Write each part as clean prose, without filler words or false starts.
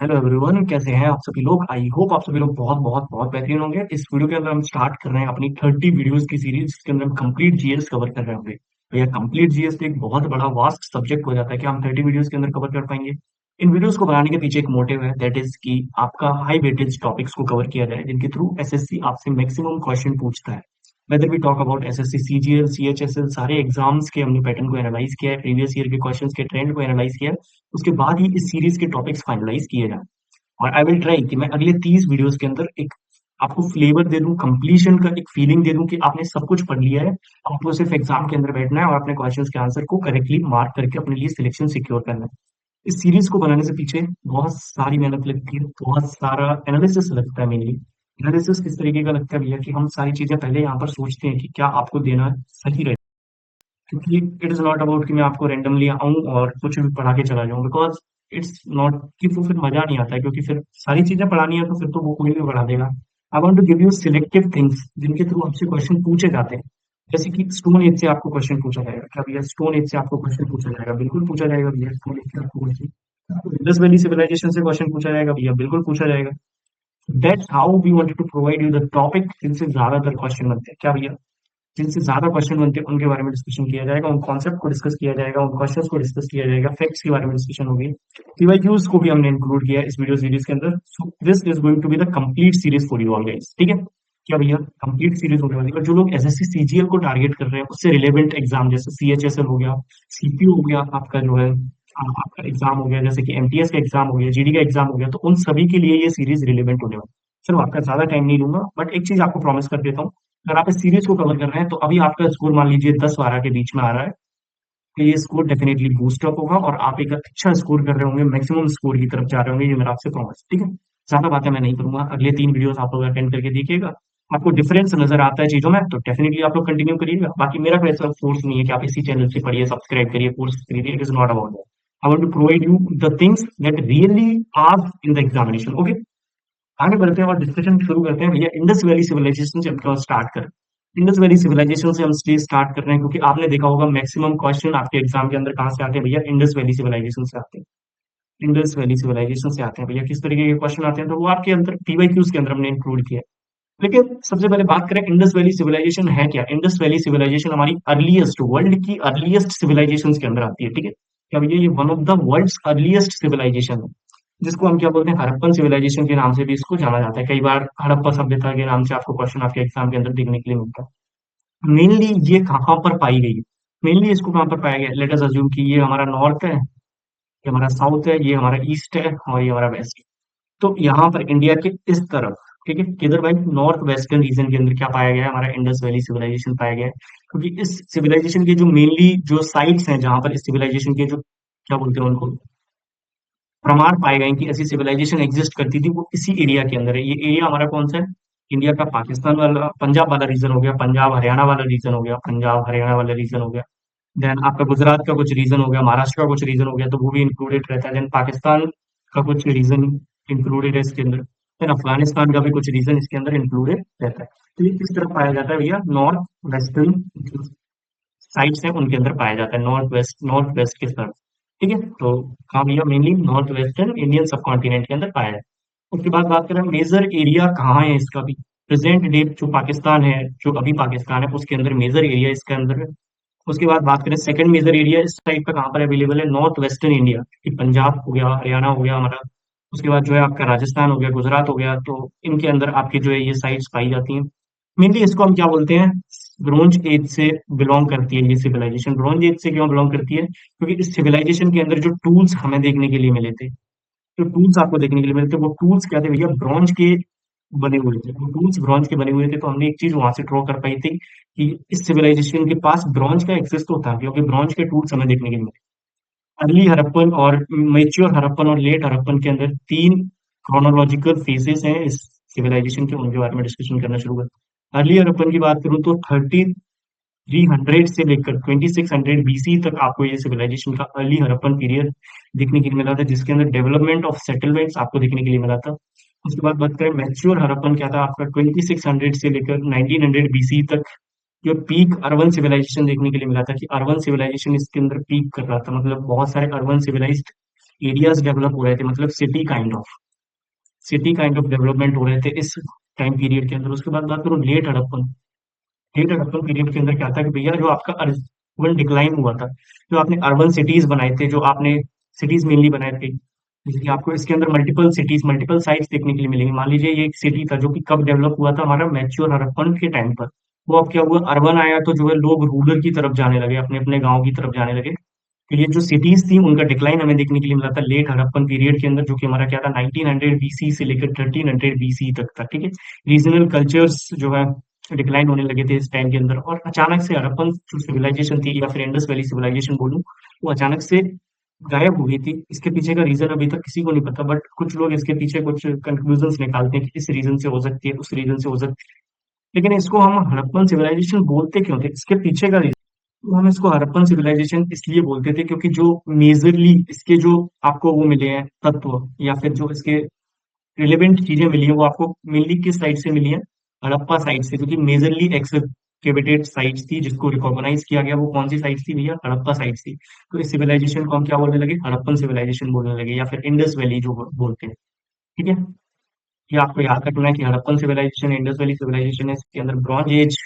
Hello everyone, कैसे हैं आप सभी लोग। आई होप आप सभी लोग बहुत बहुत बहुत बेहतरीन होंगे। इस वीडियो के अंदर हम स्टार्ट कर रहे हैं अपनी 30 वीडियोस की सीरीज, जिसके अंदर हम कंप्लीट जीएस कवर कर रहे होंगे। तो यह कंप्लीट जीएस एक बहुत बड़ा वास्ट सब्जेक्ट हो जाता है कि हम 30 वीडियोस के अंदर कवर कर पाएंगे। इन वीडियोस को बनाने के पीछे एक मोटिव है, दैट इज कि आपका हाई वेटेज टॉपिक्स को कवर किया जाए, जिनके थ्रू एसएससी आपसे मैक्सिमम क्वेश्चन पूछता है। Whether we talk about SSC CGL CHSL, सारे एग्जाम्स के हमने पैटर्न को एनालाइज किया है, प्रीवियस ईयर के क्वेश्चंस के ट्रेंड को एनालाइज किया है। उसके बाद ही इस सीरीज के टॉपिक्स फाइनलाइज किए जाए। और आई विल ट्राई कि मैं अगले 30 वीडियोस के अंदर एक आपको फ्लेवर दे दूं, कंप्लीशन का एक फीलिंग दे दूं कि आपने सब कुछ पढ़ लिया है। आपको सिर्फ एग्जाम के अंदर बैठना है और अपने क्वेश्चंस के आंसर को करेक्टली मार्क करके अपने लिए सिलेक्शन सिक्योर करना है। इस सीरीज को बनाने से पीछे बहुत सारी मेहनत लगती है, बहुत सारा एनालिसिस लगता है। मेनली एनालिसिस किस तरीके का लगता है भैया, कि हम सारी चीजें पहले यहाँ पर सोचते हैं कि क्या आपको देना सही रहे। क्योंकि इट इज नॉट अबाउट कि मैं आपको रेंडमली आऊं और कुछ भी पढ़ा के चला जाऊं, बिकॉज इट्स नॉट कि वो फिर मजा नहीं आता है, क्योंकि फिर सारी चीजें पढ़ानी है तो फिर तो वो कोई भी पढ़ा देगा। I want to give you selective things जिनके थ्रू आपसे क्वेश्चन पूछे जाते हैं। जैसे कि स्टोन एज से आपको क्वेश्चन पूछा जाएगा, क्या भैया स्टोन एज से आपको क्वेश्चन पूछा जाएगा? बिल्कुल पूछा जाएगा भैया, स्टोन एज से आपको क्वेश्चन। इंडस वैली सिविलाइजेशन से क्वेश्चन पूछा जाएगा भैया, बिल्कुल पूछा जाएगा। That's how we wanted to provide you the topic जिनसे ज्यादातर क्वेश्चन बनते हैं, क्या भैया जिनसे ज्यादा क्वेश्चन बनते हैं उनके बारे में डिस्कशन किया जाएगा, उन कॉन्सेप्ट को डिस्कस किया जाएगा, उन क्वेश्चंस को डिस्कस किया जाएगा, फैक्ट्स के बारे में डिस्कशन होगी। पीवाईक्यूज को भी हमने इंक्लूड किया है इस वीडियो सीरीज के अंदर। So this is going to be the complete series for you all guys, ठीक है। क्या भैया कंप्लीट सीरीज होने वाली है। और जो लोग एसएससी सीजीएल को टारगेट कर रहे हैं, उससे रिलेवेंट एग्जाम जैसे सीएचएसएल हो गया, सीपीयू हो गया, आपका जो है आपका एग्जाम हो गया, जैसे कि एमटीएस का एग्जाम हो गया, जीडी का एग्जाम हो गया, तो उन सभी के लिए ये सीरीज रिलेवेंट होने वाली है। चलो आपका ज्यादा टाइम नहीं लूंगा, बट एक चीज आपको प्रॉमिस कर देता हूँ। अगर आप इस सीरीज को कवर कर रहे हैं तो अभी आपका स्कोर मान लीजिए 10-12 के बीच में आ रहा है, तो ये स्कोर डेफिनेटली बूस्ट अप होगा और आप एक अच्छा स्कोर कर रहे होंगे, मैक्सिमम स्कोर की तरफ जा रहे होंगे। ये मेरा आपसे प्रॉमिस, ठीक है। ज्यादा बातें मैं नहीं करूंगा, अगले 3 वीडियोस आप लोग अटेंड करके देखिएगा। आपको डिफरेंस नजर आता है चीजों में तो डेफिनेटली आप लोग कंटिन्यू करिएगा। बाकी मेरा कोई ऐसा फोर्स नहीं है कि आप इसी चैनल से पढ़िए, सब्सक्राइब करिए, कोर्स करिए। It is not about that. I want to provide you the things that really are in the examination, okay. आगे बढ़ते हैं और डिस्कशन शुरू करते हैं भैया। इंडस वैली सिविलाइजेशन से हम स्टार्ट करें। इंडस वैली सिविलाइजेशन से हम इसलिए स्टार्ट कर रहे हैं क्योंकि आपने देखा होगा मैक्सिमम क्वेश्चन आपके एग्जाम के अंदर कहाँ से आते हैं भैया, इंडस वैली सिविलाइजेशन से आते हैं। इंडस वैली सिविलाइजेशन से आते हैं भैया। किस तरीके के क्वेश्चन आते हैं तो वो आपके अंदर पीवाईक्यूज के अंदर हमने इंक्लूड किया है। लेकिन सबसे पहले बात करें इंडस वैली सिविलाइजेशन है क्या। इंडस वैली सिविलाइजेशन हमारी अर्लीस्ट, वर्ल्ड की अर्लीस्ट सिविलाइजेशन के अंदर आती है, ठीक है। क्या भैया ये one of the world's earliest civilisation है, जिसको हम क्या बोलते हैं, हड़प्पन सिविलाइजेशन के नाम से भी इसको जाना जाता है। कई बार हड़प्पा सभ्यता के नाम से आपको क्वेश्चन आपके एग्जाम के अंदर देखने के लिए मिलता है। मेनली ये कहाँ पर पाई गई है, मेनली इसको कहाँ पर पाया गया, लेट अस अज्यूम कि ये हमारा नॉर्थ है, ये हमारा साउथ है, ये हमारा ईस्ट है और ये हमारा वेस्ट। तो यहाँ पर इंडिया के इस तरफ, ठीक है, किधर भाई, नॉर्थ वेस्टर्न रीजन के अंदर क्या पाया गया है, हमारा इंडस वैली सिविलाइजेशन पाया गया है। क्योंकि इस सिविलाइजेशन के जो मेनली जो साइट्स हैं जहां पर इस सिविलाइजेशन के जो क्या बोलते हैं उनको प्रमाण पाए गए हैं कि ऐसी सिविलाइजेशन एग्जिस्ट करती थी, वो इसी एरिया के अंदर है। ये एरिया हमारा कौन सा है, इंडिया का पाकिस्तान वाला पंजाब वाला रीजन हो गया, पंजाब हरियाणा वाला रीजन हो गया, पंजाब हरियाणा वाला रीजन हो गया। देन आपका गुजरात का कुछ रीजन हो गया, महाराष्ट्र का कुछ रीजन हो गया, तो वो भी इंक्लूडेड रहता है। देन पाकिस्तान का कुछ रीजन इंक्लूडेड है इसके अंदर। देन अफगानिस्तान का भी कुछ रीजन इसके अंदर इंक्लूडेड रहता है। तो ये किस तरह पाया जाता है भैया, नॉर्थ वेस्टर्न साइड्स हैं उनके अंदर पाया जाता है, नॉर्थ वेस्ट की तरफ, ठीक है। तो हाँ भैया मेनली नॉर्थ वेस्टर्न इंडियन सब कॉन्टिनेंट के अंदर पाया है। उसके बाद बात करें मेजर एरिया कहाँ है इसका भी, प्रेजेंट डे जो पाकिस्तान है, जो अभी पाकिस्तान है उसके अंदर मेजर एरिया इसके अंदर है। उसके बाद बात करें सेकंड मेजर एरिया इस टाइप का कहाँ पर अवेलेबल है, नॉर्थ वेस्टर्न इंडिया, कि पंजाब हो गया, हरियाणा हो गया हमारा। उसके बाद जो है आपका राजस्थान हो गया, गुजरात हो गया, तो इनके अंदर आपकी जो है ये साइट्स पाई जाती हैं। मेनली इसको हम क्या बोलते हैं, ब्रोंज एज से बिलोंग करती है ये सिविलाइजेशन। ब्रोंज एज से क्यों बिलोंग करती है, क्योंकि इस सिविलाइजेशन के अंदर जो टूल्स हमें देखने के लिए मिले थे, जो टूल्स आपको देखने के लिए मिले थे, वो टूल्स क्या थे भैया, ब्रॉन्ज के बने हुए थे। वो टूल्स ब्रॉन्ज के बने हुए थे, तो हमने एक चीज वहां से ड्रॉ कर पाई थी कि इस सिविलाइजेशन के पास ब्रॉन्ज का एक्सेस तो था, क्योंकि ब्रॉन्ज के टूल्स हमें देखने के लिए मिले। अर्ली हड़प्पन और मेच्योर हड़प्पन और लेट हड़प्पन के अंदर 3 क्रोनोलॉजिकल फेजेस हैं इस सिविलाइजेशन के, उनके बारे में डिस्कशन करना शुरू कर। अर्ली हड़प्पन की बात करूं तो 300 से लेकर 2600 BC तक आपको ये सिविलाइजेशन का अर्ली हड़प्पन पीरियड देखने के लिए मिला था, जिसके अंदर डेवलपमेंट ऑफ सेटलमेंट्स आपको देखने के लिए मिला था। उसके बाद बात करें मैच्योर हड़प्पन, क्या था आपका 2600 से लेकर 1900 BC तक जो पीक अर्बन सिविलाइजेशन देखने के लिए मिला था, कि अर्बन सिविलाइजेशन इसके अंदर पीक कर रहा था, मतलब बहुत सारे अर्बन सिविलाइज्ड एरियाज डेवलप हो रहे थे, मतलब सिटी काइंड ऑफ डेवलपमेंट हो रहे थे इस टाइम पीरियड के अंदर। उसके बाद बात करूँ लेट हड़प्पन पीरियड के अंदर क्या था कि भैया जो आपका अर्बन डिक्लाइन हुआ था, जो आपने अर्बन सिटीज बनाए थे, जो आपने सिटीज मेनली बनाए थे, जैसे कि आपको इसके अंदर मल्टीपल साइट्स देखने के लिए मिलेंगे। मान लीजिए ये एक सिटी था जो कि कब डेवलप हुआ था, हमारा मैच्योर हड़प्पन के टाइम पर। वो अब क्या हुआ, अर्बन आया तो जो है लोग रूरल की तरफ जाने लगे, अपने अपने गाँव की तरफ जाने लगे। तो ये जो सिटीज थी उनका डिक्लाइन हमें देखने के लिए मिला था लेट हड़प्पन पीरियड के अंदर, जो कि हमारा क्या था 1900 बीसी से लेकर 1300 बीसी तक था। ठीक है, रीजनल कल्चर्स जो है डिक्लाइन होने लगे थे इस टाइम के अंदर, और अचानक से हड़प्पन जो सिविलाइजेशन थी, या फिर इंडस वैली सिविलाइजेशन बोलूं, वो अचानक से गायब हो गई थी। इसके पीछे का रीजन अभी तक किसी को नहीं पता, बट कुछ लोग इसके पीछे कुछ कंक्लूजन निकालते हैं कि इस रीजन से हो सकती है, उस रीजन से हो सकती है। लेकिन इसको हम हड़प्पन सिविलाइजेशन बोलते क्यों थे, इसके पीछे का तो हम इसको हड़प्पन सिविलाइजेशन इसलिए बोलते थे क्योंकि जो मेजरली इसके जो आपको वो मिले हैं तत्व, या फिर जो इसके रिलेवेंट चीजें मिली हैं, वो आपको मेनली किस साइड से मिली है, हड़प्पा साइड से। क्योंकि मेजरली एक्सकेवेटेड साइट्स थी जिसको रिकॉग्नाइज किया गया, वो कौन सी साइट थी भैया, हड़प्पा साइट थी। तो इस सिविलाइजेशन को हम क्या बोलने लगे, हड़प्पन सिविलाइजेशन बोलने लगे, या फिर इंडस वैली जो बोलते हैं। ठीक है, ये आपको याद रखना है कि Harappan civilisation, Indus valley civilisation है, इसके अंदर ब्रॉन्ज एज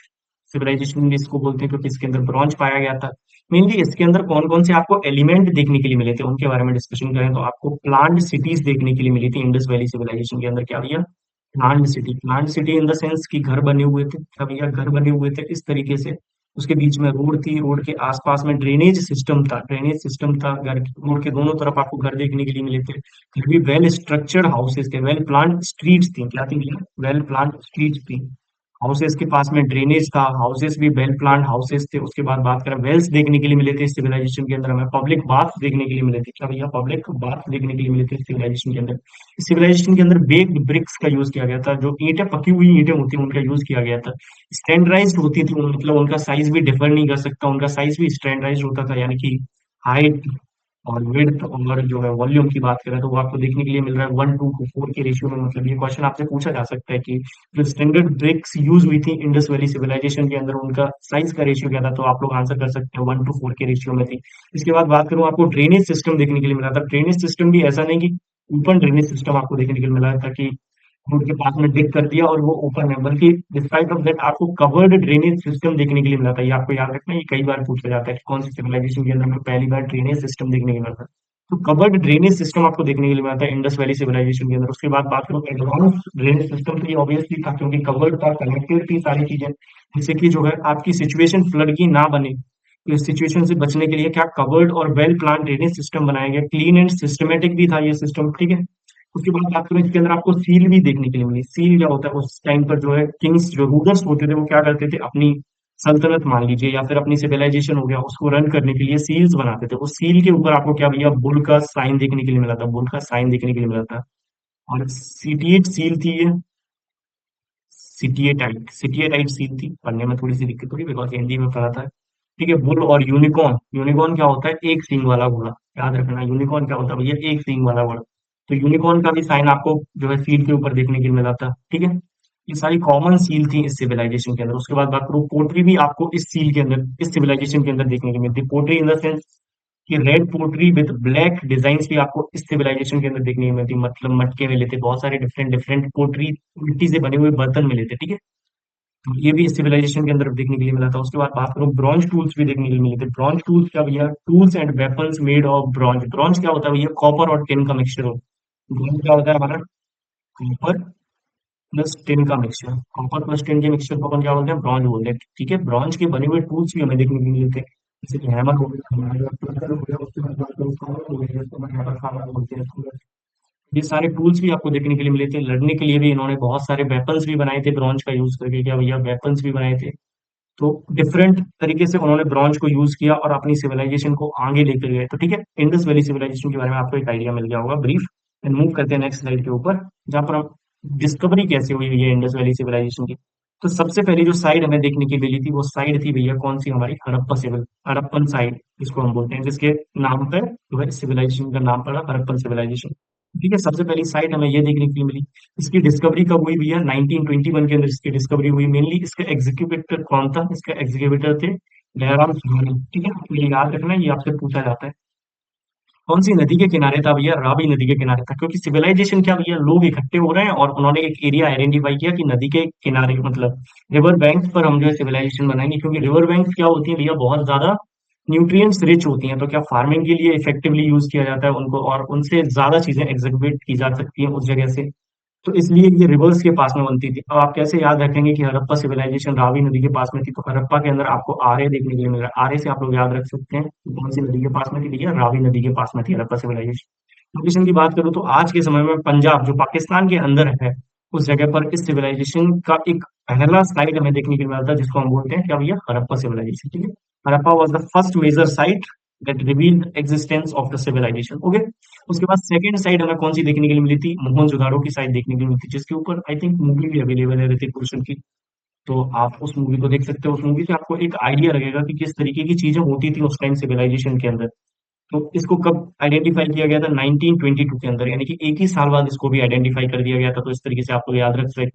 सिविलाइजेशन भी इसको बोलते हैं, क्योंकि इसके अंदर ब्रॉन्ज पाया गया था। मेनली इसके अंदर कौन कौन से आपको एलिमेंट देखने के लिए मिले थे उनके बारे में डिस्कशन करें तो आपको प्लांट सिटीज देखने के लिए मिली थी इंडस वैली सिविलाइजेशन के अंदर। क्या भैया, plant city in the sense कि घर बने हुए थे। क्या भैया, घर बने हुए थे इस तरीके से, उसके बीच में रोड थी, रोड के आसपास में ड्रेनेज सिस्टम था, रोड के दोनों तरफ आपको घर देखने के लिए मिले थे। फिर भी वेल स्ट्रक्चर्ड हाउसेस थे, वेल प्लान्ड स्ट्रीट्स थी। क्या थी भैया, वेल प्लान्ड स्ट्रीट्स थी। हाउसेस के पास में ड्रेनेज था, हाउसेस भी वेल प्लान्ड हाउसेस थे। उसके बाद बात करें, वेल्स देखने के लिए मिले थे इस सिविलाइजेशन के अंदर, हमें पब्लिक बाथ देखने के लिए मिले थे। क्या भैया, पब्लिक बाथ देखने के लिए मिले थे इस सिविलाइजेशन के अंदर। इस सिविलाइजेशन के अंदर बेक्ड ब्रिक्स का यूज किया गया था, जो ईंटें, पकी हुई ईंटें होती हैं, उनका यूज किया गया था। स्टैंडर्डाइज्ड होती थी, मतलब उनका साइज भी डिफर नहीं कर सकता, उनका साइज भी स्टैंडर्डाइज्ड होता था, यानी कि हाइट और विड्थ और जो है वॉल्यूम की बात करें तो वो आपको देखने के लिए मिल रहा है 1:4 के रेशियो में। मतलब ये क्वेश्चन आपसे पूछा जा सकता है कि जो स्टैंडर्ड ब्रिक्स यूज हुई थी इंडस वैली सिविलाइजेशन के अंदर, उनका साइज का रेशियो क्या था, तो आप लोग आंसर कर सकते हैं 1:4 के रेशियो में थी। इसके बाद बात करूं, आपको ड्रेनेज सिस्टम देखने के लिए मिला था। ड्रेनेज सिस्टम भी ऐसा नहीं कि ओपन ड्रेनेज सिस्टम आपको देखने के लिए मिला था कि रोड के पास में डिग कर दिया और वो ओपन है, बल्कि डिस्पाइट ऑफ दैट आपको कवर्ड ड्रेनेज सिस्टम देखने के लिए मिला था। ये आपको याद रखना है, ये कई बार पूछा जाता है कि कौन सी सिविलाइजेशन के अंदर हमें पहली बार ड्रेनेज सिस्टम देखने को मिला था। तो कवर्ड ड्रेनेज सिस्टम आपको देखने के लिए मिला था इंडस वैली सिविलाइजेशन के अंदर। उसके बाद बात करूं एडवांस ड्रेनेज सिस्टम, तो ये ऑब्वियसली था क्योंकि कवर्ड था, कनेक्टेड थी सारी चीजें, जिससे कि जो है आपकी सिचुएशन फ्लड की ना बने। तो इस सिचुएशन से बचने के लिए क्या कवर्ड और वेल प्लान ड्रेनेज सिस्टम बनाया गया, क्लीन एंड सिस्टमेटिक भी था ये सिस्टम। ठीक है, उसके बाद बात करें, इसके अंदर आपको सील भी देखने के लिए मिली। सील क्या होता है, उस टाइम पर जो है किंग्स, जो रूलर्स होते थे, वो क्या करते थे, अपनी सल्तनत मान लीजिए या फिर अपनी सिविलाइजेशन हो गया, उसको रन करने के लिए सील्स बनाते थे। उस सील के ऊपर आपको क्या भैया, बुल का साइन देखने के लिए मिला था, बुल का साइन देखने के लिए मिला था। और सीटीएट सील थी ये, सिटिएटाइट सील थी। पढ़ने में थोड़ी सी दिक्कत हुई बिकॉज हिंदी में पढ़ा था। ठीक है, बुल और यूनिकॉर्न, यूनिकॉर्न क्या होता है, एक सींग वाला घोड़ा। याद रखना, यूनिकॉर्न क्या होता है भैया, एक सींग वाला घोड़ा। तो यूनिकॉर्न का भी साइन आपको जो है सील के ऊपर देखने के लिए मिला था। ठीक है, ये सारी कॉमन सील थी इस सिविलाइजेशन के अंदर। उसके बाद बात करूँ, पोट्री भी आपको इस सील के अंदर, इस सिविलाइजेशन के अंदर देखने को मिलती है। पोट्री इन द सेंस कि red pottery with black design भी आपको इस सिविलाइजेशन के अंदर देखने को मिलती है। मतलब मटके मिले थे, बहुत सारे डिफरेंट डिफरेंट पोट्री, मिट्टी से बने हुए बर्तन मिले थे। ठीक है, तो ये भी सिविलाइजेशन के अंदर देखने के लिए मिला था। उसके बाद बात करूं, ब्रॉन्ज टूल्स भी देखने के लिए मिले थे। ब्रॉन्ज टूल्स क्या भैया, tools and weapons made of bronze. Bronze क्या होता है भैया, कॉपर और टिन का मिक्सचर हो। ब्रॉन्ज क्या होता है हमारा, कॉपर प्लस टिन का मिक्सचर। कॉपर प्लस टिन के मिक्सचर को अपन क्या बोलते हैं, ब्रॉन्ज बोलते हैं। ठीक है, ब्रॉन्ज के बने हुए टूल्स भी हमें देखने को मिले थे, जैसे कि हैमर हो गया, हमारे प्लकर हो गया। उसके बाद बात करूं, खामर हो गया, जिसको अपन हैमर खामर बोलते हैं। ये सारे टूल्स भी आपको देखने के लिए मिले थे। लड़ने के लिए भी इन्होंने बहुत सारे वेपन्स भी बनाए थे ब्रॉन्ज का यूज करके। क्या भैया, वेपन्स भी बनाए थे। तो डिफरेंट तरीके से उन्होंने ब्रॉन्ज को यूज किया और अपनी सिविलाइजेशन को आगे लेकर गए। तो ठीक है, इंडस वैली सिविलाइजेशन के बारे में आपको एक आइडिया मिल गया होगा ब्रीफ। एंड मूव करते हैं नेक्स्ट स्लाइड के ऊपर, जहां पर हम डिस्कवरी कैसे हुई हुई है इंडस वैली सिविलाइजेशन की। तो सबसे पहली जो साइड हमें देखने की मिली थी, वो साइड थी भैया कौन सी, हमारी हड़प्पन साइड जिसको हम बोलते हैं, जिसके नाम पर जो है सिविलाइजेशन का नाम पड़ा, हड़प्पन सिविलाइजेशन। ठीक है, सबसे पहली साइड हमें ये देखने के लिए मिली। इसकी डिस्कवरी कब हुई भैया, 1921 के अंदर इसकी डिस्कवरी हुई। मेनली इसका एग्जीक्यूटिव कौन था, इसका एग्जीक्यूटिव थे दयाराम साहनी। ठीक है, आपको ये याद रखना है, ये आपसे पूछा जाता है। कौन सी नदी के किनारे था भैया? रावी नदी के किनारे था, क्योंकि सिविलाइजेशन क्या भैया, लोग इकट्ठे हो रहे हैं और उन्होंने एक एरिया आइडेंटिफाई किया कि नदी के किनारे, मतलब रिवर बैंक पर हम जो है सिविलाइजेशन बनाएंगे, क्योंकि रिवर बैंक क्या होती है भैया, बहुत ज्यादा न्यूट्रिएंट्स रिच होती हैं, तो क्या फार्मिंग के लिए इफेक्टिवली यूज किया जाता है उनको, और उनसे ज्यादा चीजें एग्जीक्यूट की जा सकती हैं उस जगह से। तो इसलिए ये रिवर्स के पास में बनती थी। अब आप कैसे याद रखेंगे कि हड़प्पा सिविलाइजेशन रावी नदी के पास में थी? तो हड़प्पा के अंदर आपको आर्य देखने के लिए मिल रहा है। आर्य से आप लोग याद रख सकते हैं कि कौन सी नदी के पास में थी भैया? रावी नदी के पास में थी हड़प्पा सिविलाइजेशन। लोकेशन की बात करूँ तो आज के समय में पंजाब जो पाकिस्तान के अंदर है, उस जगह पर इस सिविलाइजेशन का एक पहला साइट हमें देखने के लिए मिलता है, जिसको हम बोलते हैं क्या भैया? हड़प्पा सिविलाइजेशन। ठीक है, Harappa was the first major site that revealed existence of the civilization. Okay, उसके बाद सेकंड साइड हमें कौन सी देखने के लिए मिली थी? मोहनजोदाड़ो की साइड देखने के लिए मिली थी, जिसके ऊपर आई थिंक मूवी भी अवेलेबल है ऋतिक रोशन की। तो आप उस मूवी को देख सकते हो। उस मूवी से आपको एक आइडिया लगेगा कि किस तरीके की चीजें होती थी उस टाइम सिविलाइजेशन के अंदर। तो इसको कब आइडेंटिफाई किया गया था? 1922 के अंदर, यानी कि एक ही साल बाद इसको भी आइडेंटिफाई कर दिया गया था। तो इस तरीके से आपको याद रख सकते।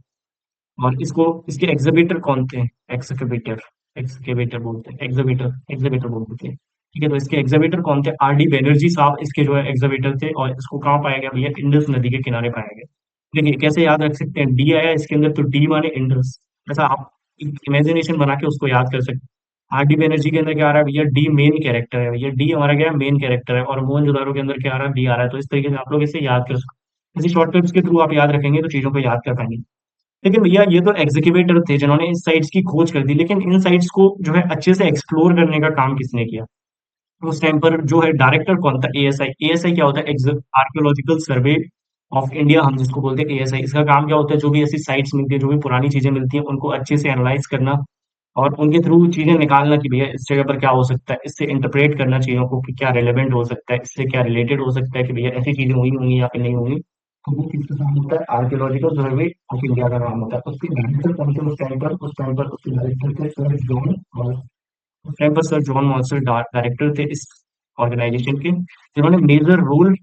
और इसको, इसके एग्जीबिटर कौन थे? एक्सकेवेटर, एक्सकेवेटर बोलते हैं, एग्जीबिटर, एग्जीबिटर बोलते थे। ठीक है, तो इसके एग्जीबिटर कौन थे? आर डी बैनर्जी साहब इसके जो है एग्जीबिटर थे। और इसको कहाँ पाया गया भैया? इंडस नदी के किनारे पाया गया। देखिए कैसे याद रख सकते हैं, डी आया इसके अंदर, तो डी माने इंडस। ऐसा आप इमेजिनेशन बना के उसको याद कर सकते हैं। आर डी बैनर्जी के अंदर क्या आ रहा है भैया? डी मेन कैरेक्टर है भैया, डी हमारा क्या है? मेन कैरेक्टर है। और मोहनजोदारो के अंदर क्या आ रहा है? डी आ रहा है। तो इस तरीके से आप लोग इसे याद कर सकते हैं। इसी शॉर्टकट्स के थ्रू आप याद रखेंगे तो चीजों को याद कर पाएंगे। लेकिन भैया ये तो एग्जीक्यूटिव थे जिन्होंने इन साइट्स की खोज कर दी, लेकिन इन साइट्स को जो है अच्छे से एक्सप्लोर करने का काम किसने किया? उस टाइम पर जो है डायरेक्टर कौन था? एएसआई। एएसआई क्या होता है? आर्कियोलॉजिकल सर्वे ऑफ इंडिया, हम जिसको बोलते हैं एएसआई। इसका काम क्या होता है? जो भी ऐसी साइट्स मिलती है, जो भी पुरानी चीजें मिलती हैं, उनको अच्छे से एनालाइज करना और उनके थ्रू चीजें निकालना कि भैया इस जगह पर क्या हो सकता है, इससे इंटरप्रेट करना चीजों को कि क्या रिलेवेंट हो सकता है, इससे क्या रिलेटेड हो सकता है, कि भैया ऐसी चीजें हुई होंगी या फिर नहीं होंगी। तो वो किसका काम होता है? आर्कियोलॉजिकल सर्वे ऑफ इंडिया का काम होता है। उसके डायरेक्टर कौन थे उस टाइम पर उसके डायरेक्टर थे सर जॉन, और उस टाइम पर सर जॉन मॉल्सर डायरेक्टर थे इस ऑर्गेनाइजेशन के, जिन्होंने मेजर रोल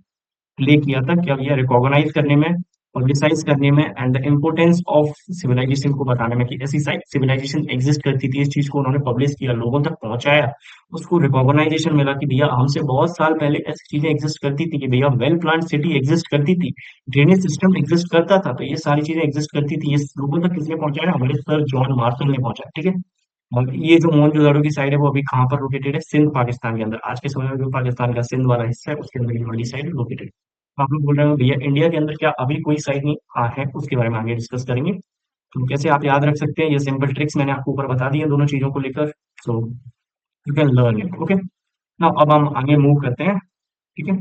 प्ले किया था क्या भैया? रिकॉग्नाइज करने में, पब्लिसाइज करने में, and the importance of civilisation को बताने में, कि ऐसी सिविलाइजेशन एग्जिस्ट करती थी। इस चीज को उन्होंने पब्लिश किया, लोगों तक पहुंचाया, उसको रिकॉग्नाइजेशन मिला कि भैया हमसे बहुत साल पहले ऐसी चीजें एग्जिस्ट करती थी, कि भैया वेल प्लान सिटी एग्जिस्ट करती थी, ड्रेनेज सिस्टम एग्जिस्ट करता था। तो ये सारी चीजें एग्जिस्ट करती थी, ये लोगों तक किसने पहुंचाया? हमारे सर जॉन मार्शल ने पहुंचाया। ठीक है, और ये जो मोहनजोदड़ो की साइड है वो अभी कहाँ पर लोकेटेड है? सिंध पाकिस्तान के अंदर। आज के समय में जो पाकिस्तान का सिंध वाला हिस्सा है, उसके अंदर ये वाली साइड लोकेटेड। तो आप लोग बोल रहे हो भैया इंडिया के अंदर क्या अभी कोई साइड नहीं है? उसके बारे में आगे डिस्कस करेंगे। तो कैसे आप याद रख सकते हैं, ये सिंपल ट्रिक्स मैंने आपको ऊपर बता दी है दोनों चीजों को लेकर। So you can learn it. Okay, now अब हम आगे मूव करते हैं। ठीक है,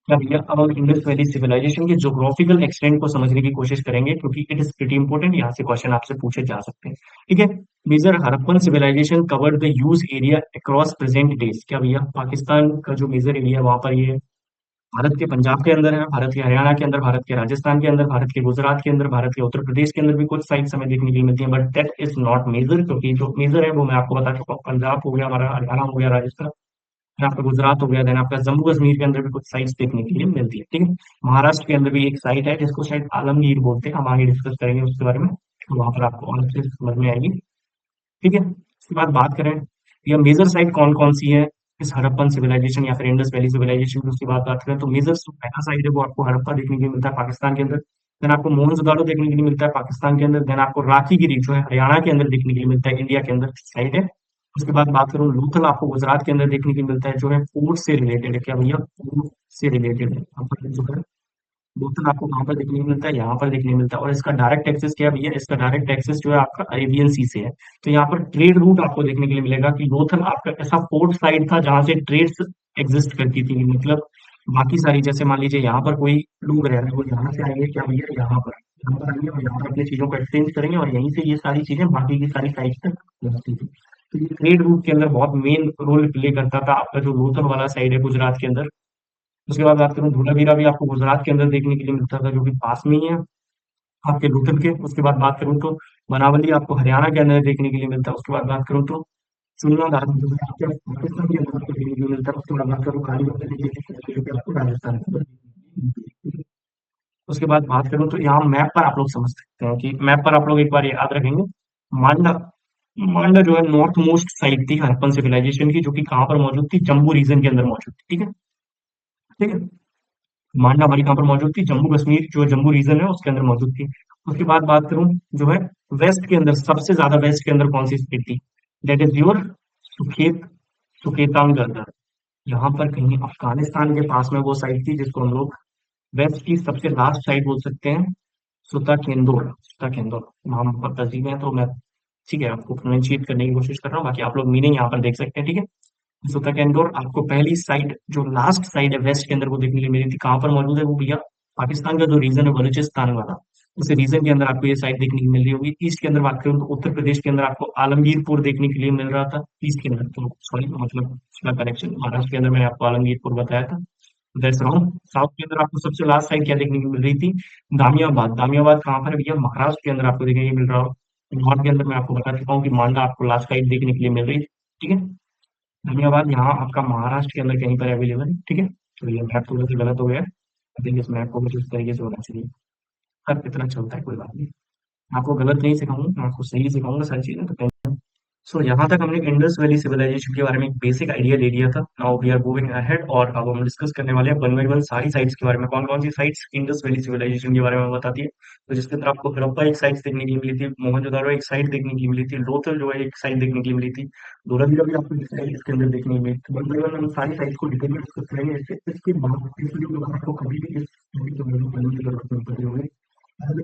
क्या भैया अब हम इंडस वैली सिविलाइजेशन के ज्योग्राफिकल एक्सटेंट को समझने की कोशिश करेंगे, क्योंकि इट इज प्रीटी इंपॉर्टेंट। यहाँ से क्वेश्चन आपसे पूछे जा सकते हैं। ठीक है, major Harappan civilisation covered the use area across present days. क्या भैया पाकिस्तान का जो मेजर एरिया है वहां पर ये भारत के पंजाब के अंदर है, भारत के हरियाणा के अंदर, भारत के राजस्थान के अंदर, भारत के गुजरात के अंदर, भारत के उत्तर प्रदेश के अंदर भी कुछ साइट्स हमें देखने के लिए मिलती है, but that is not major, क्योंकि जो मेजर है वो मैं आपको बता चुका हूँ। पंजाब हो गया हमारा, हरियाणा हो गया, राजस्थान, फिर आपका गुजरात हो गया, देन आपका जम्मू कश्मीर के अंदर भी कुछ साइट्स देखने के लिए मिलती है। ठीक है, महाराष्ट्र के अंदर भी एक साइट है जिसको शायद आलमगीर बोलते हैं, हम आगे डिस्कस करेंगे उसके बारे में, तो वहां पर आपको और अच्छे से समझ में आएगी। ठीक है, उसके बाद बात करें या मेजर साइट कौन कौन सी है इस हड़प्पन सिविलाइजेशन या फिर इंडस वैली सिविलाइजेशन की, उसकी बात करें तो मेजर जो पहला साइट है वो आपको हड़प्पा देखने के लिए मिलता है पाकिस्तान के अंदर। देन आपको मोहनजोदाड़ो देखने के लिए मिलता है पाकिस्तान के अंदर। देन आपको राखी गिरी जो है हरियाणा के अंदर देखने के लिए मिलता है, इंडिया के अंदर साइट है। उसके बाद बात करूँ लोथल, आपको गुजरात के अंदर देखने के लिए मिलता है, जो है फूड से रिलेटेड है। क्या भैया? फूड से रिलेटेड है, यहाँ पर जो है बोतल आपको कहाँ पर देखने को मिलता है? यहाँ पर देखने को मिलता है। और इसका डायरेक्ट एक्सेस क्या है भैया? इसका डायरेक्ट एक्सेस जो है आपका अरेबियन सी से है। तो यहाँ पर ट्रेड रूट आपको देखने के लिए मिलेगा कि लोथल आपका ऐसा पोर्ट साइड था जहां से ट्रेड्स एग्जिस्ट करती थी। मतलब बाकी सारी, जैसे मान लीजिए यहाँ पर कोई लोग रह रहे हैं, वो यहाँ से आएंगे क्या भैया? यहाँ पर आएंगे और यहाँ पर अपनी चीजों को एक्सचेंज करेंगे, और यहीं से ये सारी चीजें बाकी की सारी साइड तक पहुंचती थी। तो ये ट्रेड रूट के अंदर बहुत मेन रोल प्ले करता था आपका जो लोथल वाला साइड है गुजरात के अंदर। उसके बाद बात करूँ धोलावीरा भी आपको गुजरात के अंदर देखने के लिए मिलता था, जो कि पास में ही है आपके लोथल के। उसके बाद बात करूँ तो बनावली आपको हरियाणा के अंदर देखने के लिए मिलता है। उसके बाद बात करूँ तो चुनार जो है आपके पाकिस्तान के अंदर आपको देखने के लिए मिलता है। उसके बाद बात करूँ कालीगढ़ देखने के लिए, जो कि आपको राजस्थान के अंदर देखने के लिए मिलता है। उसके बाद बात करूँ तो यहाँ मैप पर आप लोग समझ सकते हैं कि मैप पर आप लोग एक बार याद रखेंगे, मांडा, मांडा जो है नॉर्थ मोस्ट साइड थी हड़प्पन सिविलाइजेशन की, जो कि कहाँ पर मौजूद थी? जम्मू रीजन के अंदर मौजूद थी। ठीक है, ठीक है। मांडा हमारी कहाँ पर मौजूद थी? जम्मू कश्मीर, जो जम्मू रीजन है उसके अंदर मौजूद थी। उसके बाद बात करूं जो है वेस्ट के अंदर, सबसे ज्यादा वेस्ट के अंदर कौन सी स्टेट थी? दैट इज योर सुखेत सुकेतानगढ़। यहाँ पर कहीं अफगानिस्तान के पास में वो साइड थी जिसको हम लोग वेस्ट की सबसे लास्ट साइड बोल सकते हैं, सुता केंदोर। सुता केंदोर नाम पर तहजीब है, तो मैं ठीक है आपको प्रोनाउंशिएट करने की कोशिश कर रहा हूँ, बाकी आप लोग मीनिंग यहाँ पर देख सकते हैं। ठीक है। सुता कैंडोर आपको पहली साइड, जो लास्ट साइड है वेस्ट के अंदर, वो देखने के लिए मिली थी। कहाँ पर मौजूद है वो भैया? पाकिस्तान का जो रीजन है बलूचिस्तान वाला, उस रीजन के अंदर आपको ये साइड देखने को मिल रही होगी। ईस्ट के अंदर बात करूँ तो उत्तर प्रदेश के अंदर आपको आलमगीरपुर देखने के लिए मिल रहा था। ईस्ट के अंदर, तो सॉरी मतलब उसका करेक्शन, महाराष्ट्र के अंदर मैंने आपको आलमगीरपुर बताया था, दैट्स रॉन्ग। साउथ के अंदर आपको सबसे लास्ट साइड क्या देखने को मिल रही थी? दानियाबाद। दानियाबाद कहाँ पर है भैया? महाराष्ट्र के अंदर आपको देखने को मिल रहा हो। नॉर्थ के अंदर मैं आपको बता चुका हूँ कि मांडा आपको लास्ट साइड देखने के लिए मिल रही है। ठीक है। धन्यवाद। यहाँ आपका महाराष्ट्र के अंदर कहीं पर अवेलेबल है। ठीक है। तो ये मैप थोड़ा सा गलत हो गया है। आई थिंक इस मैप को कुछ इस तरीके से होना चाहिए। अब इतना चलता है, कोई बात नहीं। आपको गलत नहीं सिखाऊंगा, मैं आपको सही सिखाऊंगा सारी चीजें, तो सो यहाँ तक हमने इंडस वैली सिविलाइजेशन के बारे में एक बेसिक आइडिया ले लिया था। Now we are moving ahead, और अब हम डिस्कस करने वाले हैं वन बाई वन सारी साइट्स के बारे में। कौन कौन सी साइट्स इंडस वैली सिविलाइजेशन के बारे में बताती है? तो जिसके अंदर आपको हड़प्पा एक साइट देखने के लिए मिली थी, मोहनजोदारो एक साइट देखने के लिए मिली थी, लोथल जो है एक साइट देखने के लिए मिली थी, धोलावीरा भी आपको एक साइट इसके अंदर देखने को मिली थी। वन बाई वन हम सारी साइट्स को डिटेल में डिस्कस करेंगे। इसके बाद इस वीडियो के बाद आपको कभी भी इस topic को follow करने की जरूरत नहीं पड़ी होगी।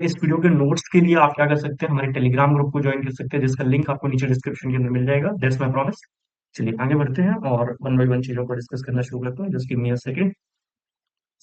इस वीडियो के नोट्स के लिए आप क्या कर सकते हैं? हमारे टेलीग्राम ग्रुप को ज्वाइन कर सकते हैं, जिसका लिंक आपको नीचे डिस्क्रिप्शन के अंदर मिल जाएगा। That's my promise. चलिए आगे बढ़ते हैं और वन बाई वन चीजों को डिस्कस करना शुरू करते हैं। Just give me a second.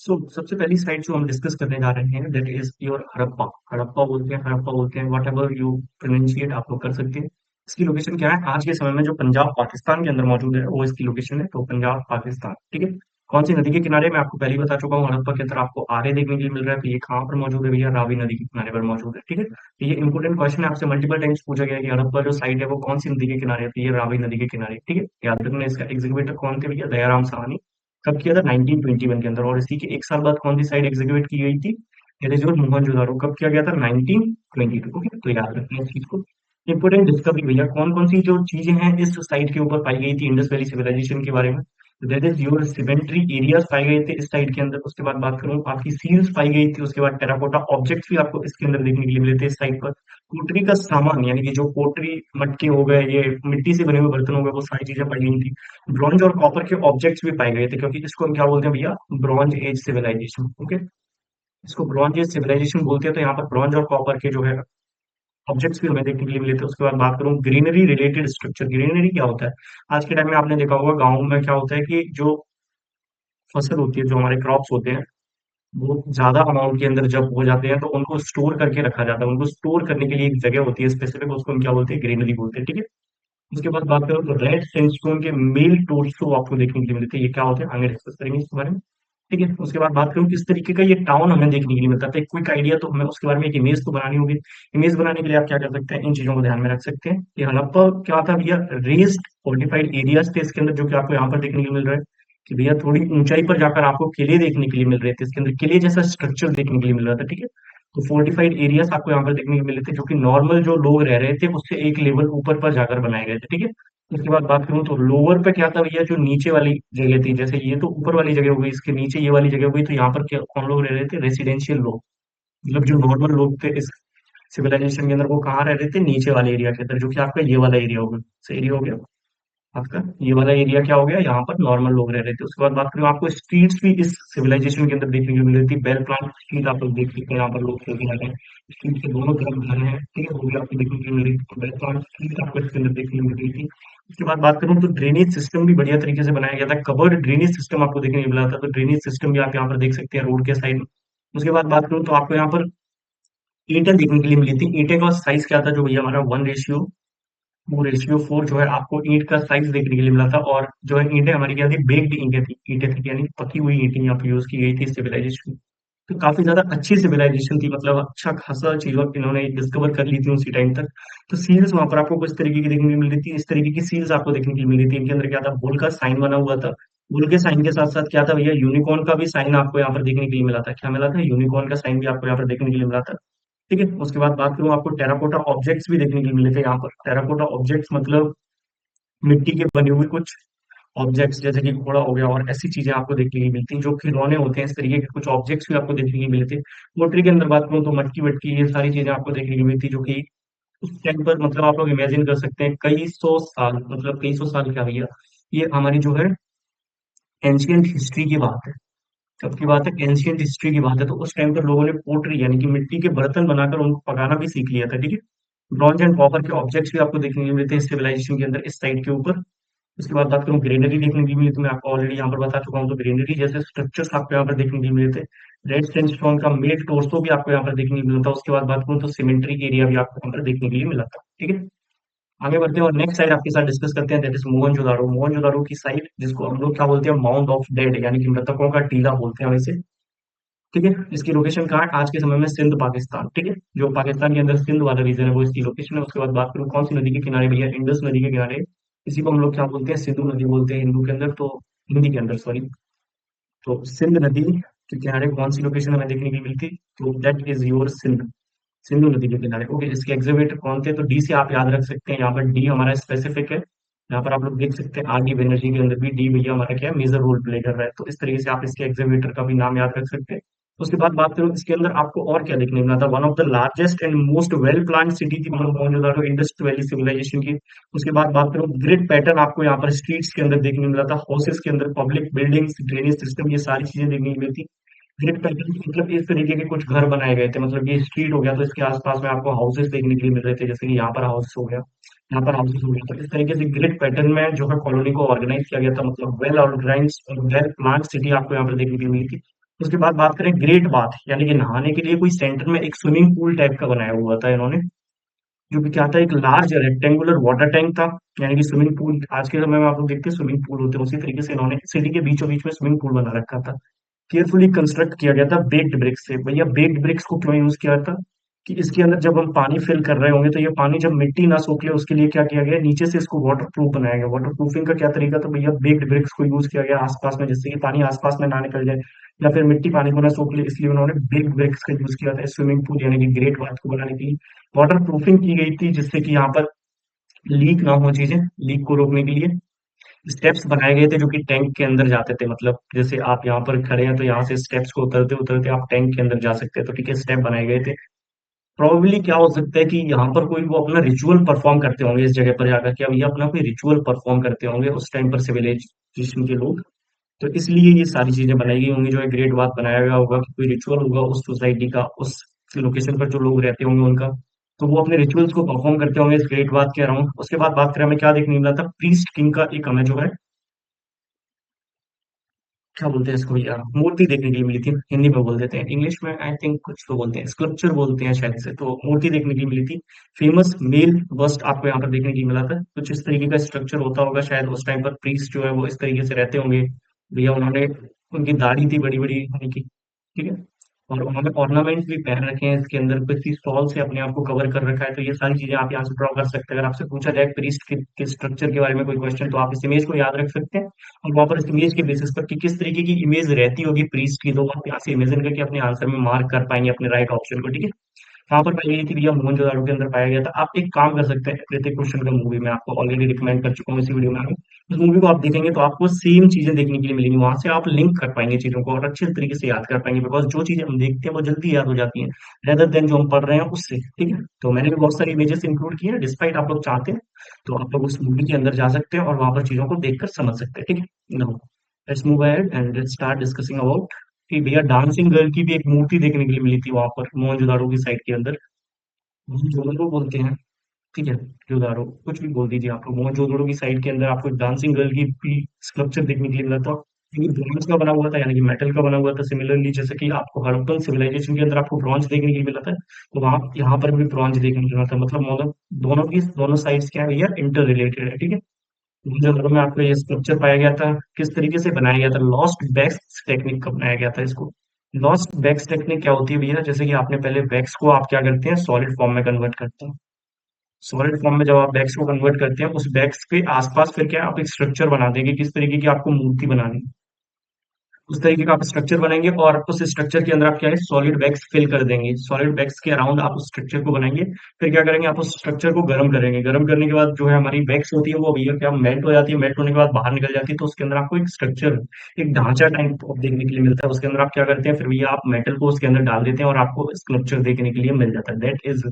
So सबसे पहली साइट जो हम डिस्कस करने जा रहे हैं, that is your Harappa. Harappa बोलते हैं, हड़प्पा बोलते हैं, वट एवर यू प्रोनाउंशिएट आप लोग कर सकते हैं। इसकी लोकेशन क्या है? आज के समय में जो पंजाब पाकिस्तान के अंदर मौजूद है, वो इसकी लोकेशन है, तो पंजाब पाकिस्तान। ठीक है। कौन सी नदी के किनारे? मैं आपको पहले ही बता चुका हूँ, हड़प्पा के अंदर आपको आरे देखने के लिए मिल रहा है, तो ये कहाँ पर मौजूद है भैया? रावी नदी के किनारे पर मौजूद है। ठीक है। तो ये इंपोर्टेंट क्वेश्चन है, आपसे मल्टीपल टाइम्स पूछा गया है कि हड़प्पा जो साइट है वो कौन सी नदी के किनारे है? तो ये रावी नदी के किनारे। ठीक है। याद रखना। इसका एग्जीक्यूटिव कौन थे भैया? दयाराम साहनी। कब किया था? 1921 के अंदर। और इसी के एक साल बाद कौन सी साइट एग्जीक्यूट की गई थी? That is your Mohenjodaro. कब किया गया था? 1922। ओके, तो याद रखना इस चीज को। इंपोर्टेंट डिस्कवरी भैया, कौन कौन सी जो चीजें हैं इस साइट के ऊपर पाई गई थी इंडस वैली सिविलाइजेशन के बारे में? That is your symmetry areas पाए गए थे इस साइट के अंदर। उसके बाद बात करूं, आपकी सील्स पाई गई थी। उसके बाद टेराकोटा ऑब्जेक्ट्स भी आपको इसके अंदर देखने के लिए मिले थे इस साइट पर। पोटरी का सामान, यानी कि जो पोटरी, मटके हो गए, ये मिट्टी से बने हुए बर्तन हो गए, वो सारी चीजें पाई गई थी। ब्रॉन्ज और कॉपर के ऑब्जेक्ट्स भी पाए गए थे, क्योंकि इसको हम क्या बोलते हैं भैया? Bronze age civilisation. ओके, इसको ब्रॉन्ज एज सिविलाइजेशन बोलते हैं। तो यहाँ पर ब्रॉन्ज और कॉपर के जो है ऑब्जेक्ट्स भी हमें देखने के लिए मिले थे। उसके बाद बात करूँ ग्रीनरी रिलेटेड स्ट्रक्चर। ग्रीनरी क्या होता है? आज के टाइम में आपने देखा होगा गाँव में क्या होता है कि जो फसल होती है, जो हमारे क्रॉप्स होते हैं, वो ज्यादा अमाउंट के अंदर जब हो जाते हैं तो उनको स्टोर करके रखा जाता है। उनको स्टोर करने के लिए एक जगह होती है स्पेसिफिक, उसको हम क्या बोलते हैं? ग्रीनरी बोलते हैं। ठीक है। उसके बाद बात करूँ तो रेड सैंडस्टोन के मेल टोर्सो आपको देखने के लिए मिलते हैं। ये क्या होते हैं? आगे डिस्कस करेंगे इसके बारे में। ठीक है। उसके बाद बात करूँ किस तरीके का ये टाउन हमें देखने के लिए मिलता है, एक क्विक आइडिया, तो हमें उसके बारे में एक इमेज तो बनानी होगी। इमेज बनाने के लिए आप क्या कर सकते हैं? इन चीजों को ध्यान में रख सकते हैं कि हड़प्पा क्या था भैया? रेस्ड फोर्टिफाइड एरियाज थे इसके अंदर, जो कि आपको यहाँ पर देखने के लिए मिल रहा है कि भैया थोड़ी ऊंचाई पर जाकर आपको किले देखने के लिए मिल रहे थे। इसके अंदर किले जैसा स्ट्रक्चर देखने के लिए मिल रहा था। ठीक है। तो फोर्टिफाइड एरियाज आपको यहाँ पर देखने को मिले थे, जो कि नॉर्मल जो लोग रह रहे थे उससे एक लेवल ऊपर पर जाकर बनाए गए थे। ठीक है। उसके बाद बात करूं तो लोअर पे क्या था भैया? जो नीचे वाली जगह थी, जैसे ये तो ऊपर वाली जगह हो गई, इसके नीचे ये वाली जगह हो गई, तो यहाँ पर क्या कौन लोग रह रहे थे? रेसिडेंशियल लोग। मतलब जो नॉर्मल लोग थे इस सिविलाइजेशन के अंदर, वो कहाँ रह रहे थे? नीचे वाले एरिया के अंदर, जो कि आपका ये वाला एरिया होगा। सही एरिया हो गया आपका। ये वाला एरिया क्या हो गया? यहाँ पर नॉर्मल लोग रह रहे थे। उसके बाद बात करूँ, आपको स्ट्रीट्स भी इस सिविलाइजेशन के अंदर देखने को मिल रही थी। बेल प्लांट स्ट्रीट आप लोग देख सकते हैं, यहाँ पर लोग चल के जा रहे हैं। स्ट्रीट के दोनों तरफ घर हैं। ठीक है, वो भी आपको देखने को मिल रही थी। बेल प्लांट स्ट्रीट आपको इसके अंदर देखने को मिल रही थी। उसके बाद बात करूँ तो ड्रेनेज सिस्टम भी बढ़िया तरीके से बनाया गया था। कवर्ड ड्रेनेज सिस्टम आपको देखने को मिला था, तो ड्रेनेज सिस्टम भी आप यहाँ पर देख सकते हैं रोड के साइड में। उसके बाद बात करूँ तो आपको यहाँ पर ईंटें देखने के लिए मिली थी। ईंटें का साइज क्या था? जो भैया हमारा 1:4 जो है आपको ईंट का साइज देखने के लिए मिला था। और जो है ईंटें हमारी क्या थी? बेक्ड ईंटें थी। ईंटें थी यानी पकी हुई ईंटें यहाँ पे यूज की गई थी सिविलाइजेशन। तो काफी ज्यादा अच्छी सिविलाइजेशन थी, मतलब अच्छा खासा चीजों इन्होंने डिस्कवर कर ली थी उसी टाइम तक। तो सील्स वहां पर आपको कुछ तरीके की देखने को मिल रही थी। इस तरीके की सील्स आपको देखने के लिए मिल रही थी। इनके अंदर क्या था? बुल का साइन बना हुआ था। बुल के साइन के साथ साथ क्या था भैया? यूनिकॉर्न का भी साइन आपको यहाँ पर देखने के लिए मिला था। क्या मिला था? यूनिकॉर्न का साइन भी आपको यहाँ पर देखने के लिए मिला था। ठीक है। उसके बाद बात करूँ, आपको टेराकोटा ऑब्जेक्ट्स भी देखने के लिए मिले थे यहाँ पर। टेराकोटा ऑब्जेक्ट्स मतलब मिट्टी के बने हुए कुछ ऑब्जेक्ट्स जैसे कि घोड़ा हो गया और ऐसी चीजें आपको देखने की मिलती हैं, जो खिलौने होते हैं, इस तरीके के कुछ ऑब्जेक्ट्स भी आपको देखने की मिलते हैं। पोल्ट्री के अंदर बात करूँ तो मटकी वटकी ये सारी चीजें आपको देखने की मिलती है, जो कि उस टाइम पर मतलब आप लोग इमेजिन कर सकते हैं कई सौ साल, मतलब कई सौ साल क्या भैया, ये हमारी जो है एंशियंट हिस्ट्री की बात है। कब की बात है? एंशियंट हिस्ट्री की बात है। तो उस टाइम पर लोगों ने पोट्री यानी कि मिट्टी के बर्तन बनाकर उनको पकाना भी सीख लिया था, ठीक है। ब्रॉन्ज एंड कॉपर के ऑब्जेक्ट्स भी आपको देखने को मिलते हैं सिविलाइजेशन के अंदर इस साइड के ऊपर। उसके बाद बात करूँ ग्रेनरी देखने की मिली, तो मैं आपको ऑलरेडी यहाँ पर बता चुका हूँ। तो ग्रेनरी जैसे स्ट्रक्चर्स आपको यहाँ पर देखने को मिले थे। रेड सैंडस्टोन का मेड टोर्सो भी आपको यहाँ पर देखने को मिला था। उसके बाद बात करूँ तो सिमेंट्री एरिया भी आपको यहाँ पर देखने के लिए मिला था, ठीक है। आगे बढ़ते हैं और नेक्स्ट साइड आपके साथ डिस्कस करते हैं, दैट इज मोहनजोदाड़ो। मोहनजोदाड़ो की साइड, जिसको हम लोग क्या बोलते हैं, माउंट ऑफ डेड यानी कि मृतकों का टीला बोलते हैं वैसे, ठीक है। इसकी लोकेशन कहाँ है? आज के समय में सिंध पाकिस्तान, ठीक है। जो पाकिस्तान के अंदर सिंध वाला रीजन है वो इसकी लोकेशन है। उसके बाद बात करूँ कौन सी नदी के किनारे भैया, इंडस नदी के किनारे। इसी को हम लोग क्या बोलते हैं, सिंधु नदी बोलते हैं हिंदू के अंदर, तो हिंदी के अंदर सॉरी। तो सिंध नदी के किनारे कौन सी लोकेशन हमें देखने की मिलती, तो that is your Sindh, Sindhu नदी के किनारे। ओके, इसके एग्जीबिटर कौन थे, तो डी से आप याद रख सकते हैं। यहाँ पर डी हमारा स्पेसिफिक है। यहाँ पर आप लोग देख सकते हैं आर डी बनर्जी के अंदर भी डी भैया हमारा क्या है, मेजर रोल प्ले कर रहा है। तो इस तरीके से आप इसके एग्जीबिटर का भी नाम याद रख सकते हैं। उसके बाद बात करूँ इसके अंदर आपको और क्या देखने को मिला था, one of the largest and most well planned city थी मोहनजोदड़ो, इंडस वैली सिविलाइजेशन की। उसके बाद बात करूँ ग्रिड पैटर्न आपको यहाँ पर स्ट्रीट्स के अंदर देखने को मिला था, हाउसेस के अंदर, पब्लिक बिल्डिंग्स, ड्रेनेज सिस्टम, ये सारी चीजें देखने को मिलती। ग्रिड पैटर्न मतलब इस तरीके के कुछ घर बनाए गए थे, मतलब ये स्ट्रीट हो गया तो इसके आसपास में आपको हाउसेस देखने के लिए मिल रहे थे, जैसे कि यहाँ पर हाउस हो गया, यहाँ पर हाउसेस हो गया। तो इस तरीके से ग्रिड पैटर्न में जो है कॉलोनी को ऑर्गेनाइज किया गया था, मतलब वेल ऑर्गेनाइज और वेल प्लान सिटी आपको यहाँ पर देखने के लिए मिली थी। उसके बाद बात करें ग्रेट बाथ, यानी कि नहाने के लिए कोई सेंटर में एक स्विमिंग पूल टाइप का बनाया हुआ था इन्होंने, जो कि क्या था, एक लार्ज रेक्टेंगुलर वाटर टैंक था। यानी कि स्विमिंग पूल आज के समय में आप लोग देखते हैं स्विमिंग पूल होते हैं, उसी तरीके से इन्होंने सिटी के बीचों बीच में स्विमिंग पूल बना रखा था। केयरफुली कंस्ट्रक्ट किया गया था बेक्ड ब्रिक्स से। भैया बेक्ड ब्रिक्स को क्यों यूज किया था, कि इसके अंदर जब हम पानी फिल कर रहे होंगे तो ये पानी जब मिट्टी ना सोख ले उसके लिए क्या किया गया, नीचे से इसको वाटर प्रूफ बनाया गया। वाटर प्रूफिंग का क्या तरीका था भैया, बेक्ड ब्रिक्स को यूज किया गया आसपास में, जिससे कि पानी आसपास में ना निकल जाए या फिर मिट्टी पानी को ना सोख ले, इसलिए उन्होंने बेक्ड ब्रिक्स का यूज किया था स्विमिंग पूल यानी कि ग्रेट बाथ को बनाने के लिए। वाटर प्रूफिंग की गई थी जिससे कि यहाँ पर लीक ना हो, चीजें लीक को रोकने के लिए स्टेप्स बनाए गए थे जो कि टैंक के अंदर जाते थे। मतलब जैसे आप यहाँ पर खड़े हैं तो यहाँ से स्टेप्स को उतरते उतरते आप टैंक के अंदर जा सकते हैं, तो ठीक है, स्टेप बनाए गए थे। प्रोबेबली क्या हो सकता है कि यहाँ पर कोई वो अपना रिचुअल परफॉर्म करते होंगे इस जगह पर जाकर के, अब ये अपना कोई रिचुअल परफॉर्म करते होंगे उस टाइम पर सिविलाइजेशन के लोग। तो इसलिए ये सारी चीजें बनाई गई होंगी, जो है ग्रेट बात बनाया गया होगा कि कोई रिचुअल होगा उस सोसाइटी का, उस लोकेशन पर जो लोग रहते होंगे उनका, तो वो अपने रिचुअल्स को परफॉर्म करते होंगे इस ग्रेट बात के अराउंड। उसके बाद बात करें हमें क्या देखने को मिला था, प्रीस्ट किंग का एक हमें जो है क्या बोलते हैं इसको भैया, मूर्ति देखने के लिए मिली थी, हिंदी में बोल देते हैं, इंग्लिश में आई थिंक कुछ तो बोलते हैं, स्कल्पचर बोलते हैं शायद से। तो मूर्ति देखने के लिए मिली थी। फेमस मेल बस्ट आपको यहाँ पर देखने के लिए मिला था। कुछ इस तरीके का स्ट्रक्चर होता होगा शायद, उस टाइम पर प्रीस्ट जो है वो इस तरीके से रहते होंगे भैया। उन्होंने, उनकी दाढ़ी थी बड़ी बड़ी यानी कि, ठीक है। और उन्होंने ऑर्नामेंट्स भी पहन रखे हैं इसके अंदर, किसी शॉल से अपने आप को कवर कर रखा है। तो ये सारी चीजें आप यहाँ से ड्रॉ कर सकते हैं। अगर आपसे पूछा जाए प्रीस्ट के स्ट्रक्चर के बारे में कोई क्वेश्चन, तो आप इस इमेज को याद रख सकते हैं और वहां पर इस इमेज के बेसिस पर कि किस तरीके की इमेज रहती होगी प्रीस्ट की, तो आप यहाँ से इमेजिन करके अपने आंसर में मार्क कर पाएंगे अपने राइट ऑप्शन को, ठीक है। कहाँ पर पाई गई थी भैया, मोहनजोदाड़ो के अंदर पाया गया था। आप एक काम कर सकते हैं, ऋतिक रोशन का मूवी मैं आपको ऑलरेडी रिकमेंड कर चुका हूँ इसी वीडियो में। उस मूवी को आप देखेंगे तो आपको सेम चीजें देखने के लिए मिलेंगी, वहां से आप लिंक कर पाएंगे चीजों को और अच्छे तरीके से याद कर पाएंगे, बिकॉज जो चीजें हम देखते हैं वो जल्दी याद हो जाती हैं रेदर देन जो हम पढ़ रहे हैं उससे, ठीक है। तो मैंने भी बहुत सारी इमेजेस इंक्लूड की है, डिस्पाइट आप लोग चाहते हैं तो आप लोग उस मूवी के अंदर जा सकते हैं और वहां पर चीजों को देखकर समझ सकते हैं, ठीक है। No, let's move ahead and let's start discussing about कि भैया डांसिंग गर्ल की भी एक मूर्ति देखने के लिए मिली थी वहां पर मोहनजोदाड़ो की साइड के अंदर। मोहनजोदड़ो बोलते हैं, ठीक है, जोदारो कुछ भी बोल दीजिए आप लोग। मोहनजोदड़ो की साइड के अंदर आपको डांसिंग गर्ल की भी स्कल्पचर देखने के लिए मिला था। ये ब्रॉन्ज का बना हुआ था यानी कि मेटल का बना हुआ था। सिमिलरली जैसे कि आपको हड़प्पन सिविलाइजेशन के अंदर आपको ब्रॉन्ज देखने के लिए मिला था, तो वहां यहाँ पर भी ब्रॉन्ज देखने को मिला था। मतलब दोनों साइड्स क्या है भैया, इंटर रिलेटेड है, ठीक है। मोहनजोदड़ो में आपको ये स्कल्पचर पाया गया था, किस तरीके से बनाया गया था, लॉस्ट बैक्स टेक्निक का बनाया गया था इसको। लॉस्ट बैक्स टेक्निक क्या होती है भैया, जैसे कि आपने पहले बैक्स को आप क्या करते हैं, सॉलिड फॉर्म में कन्वर्ट करते हैं। सॉलिड फॉर्म में जब आप बैग्स को कन्वर्ट करते हैं, उस बैग्स के आसपास फिर क्या है, आप एक स्ट्रक्चर बना देंगे, किस तरीके की आपको मूर्ति बनानी है। उस तरीके का आप स्ट्रक्चर बनाएंगे और उस स्ट्रक्चर के अंदर आप क्या है सॉलिड बैग्स फिल कर देंगे। सॉलिड बैग्स के अराउंड आप उस स्ट्रक्चर को बनाएंगे। फिर क्या करेंगे, आप उस स्ट्रक्चर को गर्म करेंगे। गर्म करने के बाद जो है हमारी बैग्स होती है वो भैया क्या मेल्ट हो जाती है। मेल्ट होने के बाद बाहर निकल जाती है, तो उसके अंदर आपको एक स्ट्रक्चर, एक ढांचा टाइप देखने के लिए मिलता है। उसके अंदर आप क्या करते हैं, फिर भैया आप मेटल को उसके अंदर डाल देते हैं और आपको स्ट्रक्चर देखने के लिए मिल जाता है। That is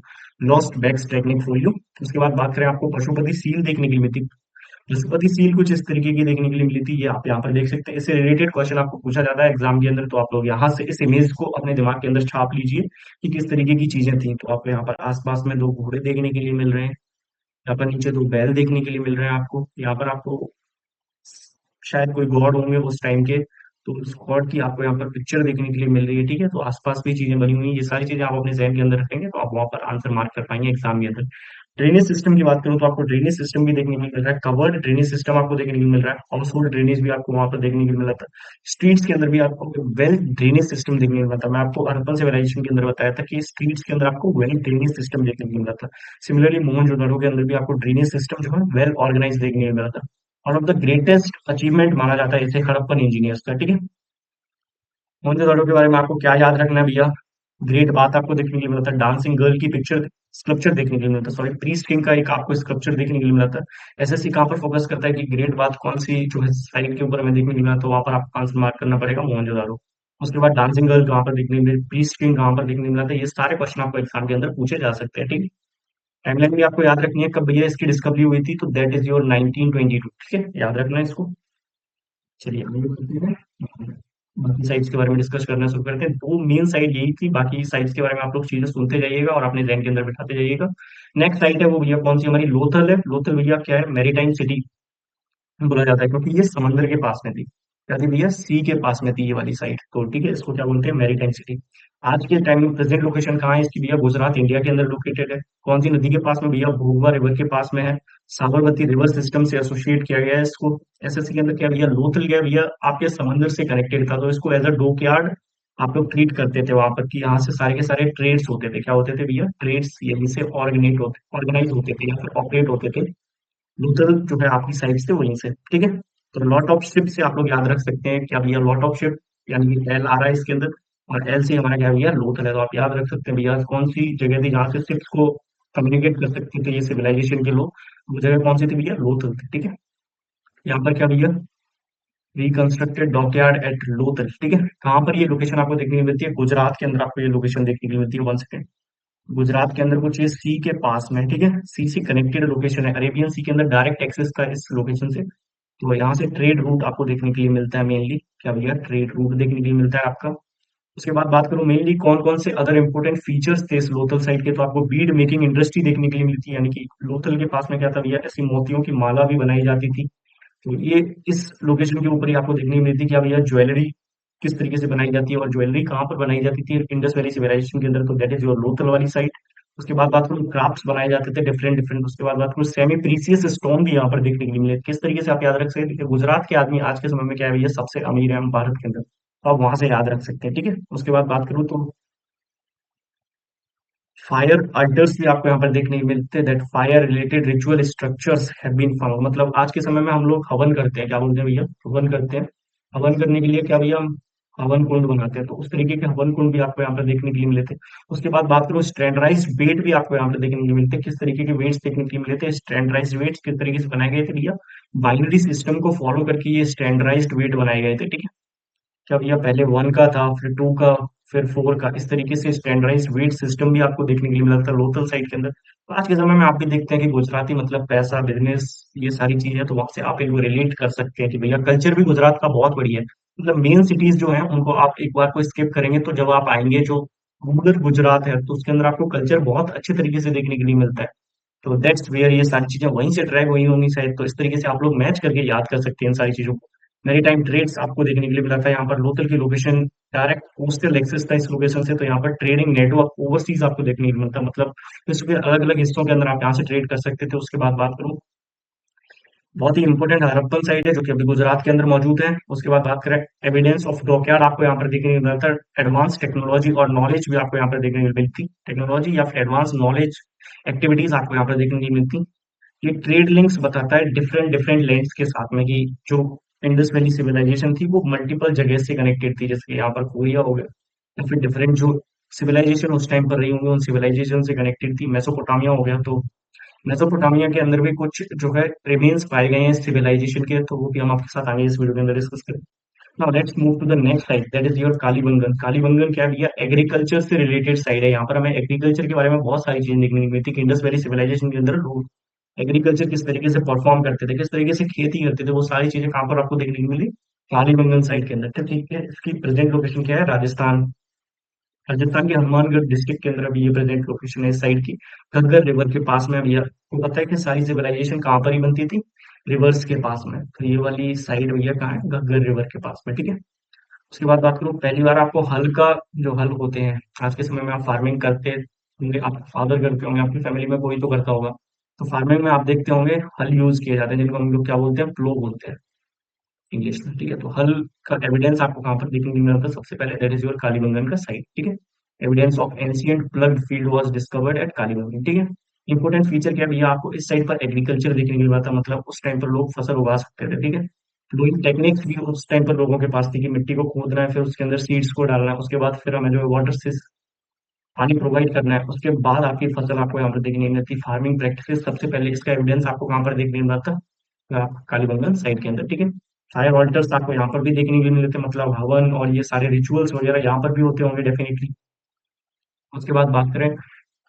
lost bags technique for you. उसके बाद बात करें, आपको पशुपति सील देखने के लिए मिलती है। पशुपति सील कुछ इस तरीके की देखने के लिए मिली थी, ये आप यहाँ पर देख सकते हैं। इससे रिलेटेड क्वेश्चन आपको पूछा जाता है एग्जाम के अंदर, तो आप लोग यहाँ से इस इमेज को अपने दिमाग के अंदर छाप लीजिए कि किस तरीके की चीजें थी। तो आपको यहाँ पर आसपास में दो घोड़े देखने के लिए मिल रहे हैं, यहाँ पर नीचे दो बैल देखने के लिए मिल रहे हैं आपको। यहाँ पर आपको शायद कोई गॉड होंगे उस टाइम के, तो उस गॉड की आपको यहाँ पर पिक्चर देखने के लिए मिल रही है। ठीक है, तो आसपास भी चीजें बनी हुई हैं। ये सारी चीजें आप अपने जहन के अंदर रखेंगे तो आप वहां पर आंसर मार्क कर पाएंगे एग्जाम के अंदर। ड्रेनेज सिस्टम की बात करूं तो आपको ड्रेनेज सिस्टम भी देखने को मिल रहा है। कवर्ड ड्रेनेज सिस्टम आपको देखने को मिल रहा है। हाउस होल्ड ड्रेनेज भी आपको वहां पर देखने को मिल रहा था। स्ट्रीट्स के अंदर भी आपको वेल ड्रेनेज सिस्टम देखने को मिला था। मैं आपको अर्बन सिविलाइजेशन के अंदर बताया था कि स्ट्रीट्स के अंदर आपको वेल ड्रेनेज सिस्टम देखने को मिला था। सिमिलरली मोहनजोदड़ो के अंदर भी आपको ड्रेनेज सिस्टम जो है वेल ऑर्गेनाइज देखने को मिला था। One of the greatest achievement माना जाता है इसे हड़प्पन इंजीनियर्स का। ठीक है, मोहनजोदड़ो के बारे में आपको क्या याद रखना है भैया, ग्रेट बात आपको देखने के लिए मिला था। डांसिंग गर्ल की पिक्चर स्कल्पचर देखने के लिए मिला था। सॉरी, प्रीस्ट किंग का एक आपको स्कल्पचर देखने के लिए मिला था। एसएससी कहाँ पर फोकस करता है कि ग्रेट बात कौन सी जो है साइड के ऊपर हमें देखने को मिला, तो वहां पर आपको आंसर मार्क करना पड़ेगा मोहनजोदड़ो। उसके बाद डांसिंग गर्ल कहाँ पर देखने को मिली, प्रीस्ट किंग कहाँ पर देखने को मिला था। ये सारे क्वेश्चन आपको एग्जाम के अंदर पूछे जा सकते हैं। ठीक है, टाइमलाइन भी आपको याद रखनी है कब भैया इसकी डिस्कवरी हुई थी, तो दैट इज योर 1922। ठीक है, याद रखना है इसको। चलिए आगे बढ़ते हैं, बाकी साइट्स के बारे में डिस्कस करना शुरू करते हैं। दो मेन साइट यही थी, बाकी साइट्स के बारे में आप लोग चीजें सुनते जाइएगा और अपने जहन के अंदर बिठाते जाइएगा। नेक्स्ट साइट है वो भैया कौन सी, हमारी लोथल है। लोथल भैया क्या है, मैरीटाइम सिटी बोला जाता है क्योंकि ये समंदर के पास में थी। क्या थी भैया, सी के पास में थी ये वाली साइट। तो ठीक है, इसको क्या बोलते हैं, मैरीटाइम सिटी। आज के टाइम में प्रेजेंट लोकेशन कहाँ है इसकी भैया, गुजरात इंडिया के अंदर लोकेटेड है। कौन सी नदी के पास में भैया, भोगवा रिवर के पास में है। साबरमती रिवर सिस्टम से एसोसिएट किया गया है इसको। एसएससी के अंदर क्या भैया, लोथल गया भैया आपके समंदर से कनेक्टेड था, तो इसको एज अ डॉकयार्ड आप लोग ट्रीट करते थे वहां पर, कि यहाँ से सारे के सारे ट्रेड्स होते थे। क्या होते थे भैया, ट्रेड्स यहीं से ऑर्गेनाइज होते थे या फिर ऑपरेट होते थे। लूथर जो है आपकी साइड से वहीं से। ठीक है, तो लॉट ऑफ शिप से आप लोग याद रख सकते हैं क्या भैया, लॉट ऑफ शिप यानी कि एल आ रहा है इसके अंदर, और एल से हमारा क्या भैया, लोथल है। तो आप याद रख सकते हैं भैया कौन सी जगह थी जहाँ से शिप्स को कम्युनिकेट कर सकते थे ये सिविलाइजेशन के लोग, वो जगह कौन सी थी भैया, लोथल थी। ठीक है, यहाँ पर क्या भैया, रिकंस्ट्रक्टेड डॉकयार्ड एट लोथल। ठीक है, कहाँ पर ये लोकेशन आपको देखने को मिलती है, गुजरात के अंदर आपको ये लोकेशन देखने को मिलती है। वन सेकंड, गुजरात के अंदर कुछ ये सी के पास में। ठीक है, सी से कनेक्टेड लोकेशन है, अरेबियन सी के अंदर डायरेक्ट एक्सेस का इस लोकेशन से। तो यहाँ से ट्रेड रूट आपको देखने के लिए मिलता है मेनली। क्या भैया, ट्रेड रूट देखने के लिए मिलता है आपका। उसके बाद बात करूं मेनली कौन कौन से अदर इंपोर्टेंट फीचर्स थे इस लोथल साइड के, तो आपको बीड मेकिंग इंडस्ट्री देखने के लिए मिलती है। यानी कि लोथल के पास में क्या था भैया, ऐसी मोतियों की माला भी बनाई जाती थी। तो ये इस लोकेशन के ऊपर ही आपको देखने को मिलती है। क्या भैया, ज्वेलरी किस तरीके से बनाई जाती है और ज्वेलरी कहाँ पर बनाई जाती थी इंडस वैली सिविलाइजेशन के अंदर, तो दैट इज योर लोथल वाली साइड। उसके बाद बात करूँ क्राफ्ट्स बनाए जाते थे डिफरेंट डिफरेंट। उसके बाद बात करूँ सेमी प्रीसियस स्टोन भी यहाँ पर देखने के लिए मिले। किस तरीके से आप याद रख सकते हैं, गुजरात के आदमी आज के समय में क्या है भैया, सबसे अमीर है हम भारत के अंदर, तो आप वहां से याद रख सकते हैं। ठीक है, उसके बाद बात करूँ तो फायर अल्टर्स भी आपको यहाँ पर देखने को मिलते हैं। That fire related ritual structures have been found. मतलब आज के समय में हम लोग हवन करते हैं, क्या बोलते हैं भैया, हवन करते हैं। हवन करने के लिए क्या भैया, हम हवन कुंड बनाते हैं, तो उस तरीके के हवन कुंड भी आपको यहाँ पर देखने के लिए मिले थे। उसके बाद बात करूँ स्टैंडर्डाइज वेट भी आपको यहाँ पर देखने के लिए मिलते हैं। किस तरीके के वेट्स देखने के लिए मिले थे, स्टैंडर्डाइज वेट्स किस तरीके से बनाए गए थे भैया, बाइनरी सिस्टम को फॉलो करके ये स्टैंडर्डाइज्ड वेट बनाए गए थे। ठीक है, क्या भैया, पहले वन का था, फिर टू का, फिर फोर का, इस तरीके से स्टैंडर्डाइज वेट सिस्टम भी आपको देखने के लिए मिला था लोकल साइड के अंदर। तो आज के समय में आप भी देखते हैं कि गुजराती मतलब पैसा, बिजनेस, ये सारी चीजें, तो वहां से आप एक रिलेट कर सकते हैं कि भैया कल्चर भी गुजरात का बहुत बढ़िया है। मतलब मेन सिटीज जो है उनको आप एक बार को स्किप करेंगे, तो जब आप आएंगे जो रूरल गुजरात है, तो उसके अंदर आपको कल्चर बहुत अच्छे तरीके से देखने के लिए मिलता है। तो दैट्स वेयर ये सारी चीजें वहीं से ड्राइव हुई होंगी शायद, तो इस तरीके से आप लोग मैच करके याद कर सकते हैं इन सारी चीजों को। मेरी टाइम ट्रेड्स आपको देखने के लिए मिला था। यहाँ पर लोकल की लोकेशन डायरेक्ट कोस्टल एक्सेस था इस लोकेशन से, तो यहाँ पर ट्रेडिंग नेटवर्क ओवरसीज आपको देखने को मिलता, मतलब विश्व के अलग अलग हिस्सों के अंदर आप यहाँ से ट्रेड कर सकते थे। उसके बाद बात करूँ, बहुत ही इंपॉर्टेंट हड़प्पन साइट है जो कि अभी गुजरात के अंदर मौजूद है। उसके बाद बात करें एविडेंस ऑफ डॉकयार्ड, आपको यहाँ पर देखने को मिलता है। एडवांस टेक्नोलॉजी और नॉलेज भी आपको यहाँ पर देखने को मिलती, टेक्नोलॉजी या फिर एडवांस नॉलेज एक्टिविटीज आपको यहाँ पर देखने को मिलती। ये ट्रेड लिंक्स बताता है डिफरेंट डिफरेंट लैंड्स के साथ में, कि जो इंडस वैली सिविलाइजेशन थी वो मल्टीपल जगह से कनेक्टेड थी, जैसे कि यहाँ पर कोरिया हो गया, या फिर डिफरेंट जो सिविलाइजेशन उस टाइम पर रही होंगी उन सिविलाइजेशन से कनेक्टेड थी। मेसोपोटामिया हो गया, तो मेसोपोटामिया के अंदर भी कुछ जो है रिमेन्स पाए गए हैं सिविलाइजेशन के, तो वो भी हम आपके साथ आगे इस वीडियो के अंदर डिस्कस करें। Now let's move to the next side, that is your Kalibangan. Kalibangan क्या है भैया, एग्रीकल्चर से रिलेटेड साइड है। यहाँ पर हमें एग्रीकल्चर के बारे में बहुत सारी चीजें देखने को मिलती है कि इंडस वैली सिविलाइजेशन के अंदर लोग एग्रीकल्चर किस तरीके से परफॉर्म करते थे, किस तरीके से खेती करते थे, वो सारी चीजें कहाँ पर आपको देखने को मिली, कालीबंगन साइड के अंदर। तो ठीक है, इसकी प्रेजेंट लोकेशन क्या है, राजस्थान। राजस्थान के हनुमानगढ़ डिस्ट्रिक्ट के अंदर अभी ये प्रेजेंट लोकेशन है इस साइड की, घग्गर रिवर के पास में। अभी आपको पता है कि सारी सिविलाइजेशन कहाँ पर ही बनती थी, रिवर्स के पास में। तो ये वाली साइड भैया कहाँ है, घग्गर रिवर के पास में, ठीक है। उसके बाद बात करूँ, पहली बार आपको हल का, जो हल होते हैं आज के समय में आप फार्मिंग करते होंगे, आप फादर करते होंगे, आपकी फैमिली में कोई तो करता होगा, तो फार्मिंग में आप देखते होंगे हल यूज किए जाते हैं, जिनको हम लोग क्या बोलते हैं, प्लो बोलते हैं इंग्लिश में, ठीक है। तो हल का एविडेंस आपको कहाँ पर देखने को मिलता है, सबसे पहले दैट इज योर कालीबंगन का साइट, ठीक है। Evidence of ancient plough field was discovered at Kalibangan, ठीक है। इंपॉर्टेंट फीचर क्या है भैया, आपको इस साइड पर एग्रीकल्चर देखने को मिलता था, मतलब उस टाइम पर लोग फसल उगा सकते थे, ठीक है। ग्रोइंग टेक्निक्स भी उस टाइम पर लोगों के पास थी कि मिट्टी को खोदना है, फिर उसके अंदर सीड्स को डालना है, उसके बाद फिर हमें जो है वाटर से पानी प्रोवाइड करना है, उसके बाद आपकी फसल आपको यहाँ पर देखने को मिलती है। फार्मिंग प्रैक्टिस सबसे पहले इसका एविडेंस आपको कहाँ पर देखने को मिलता था, कालीबंगन साइड के अंदर, ठीक है। फायर ऑल्टर्स आपको यहाँ पर भी देखने को मिलते हैं, मतलब हवन और ये सारे रिचुअल्स वगैरह यहाँ पर भी होते होंगे डेफिनेटली। उसके बाद बात करें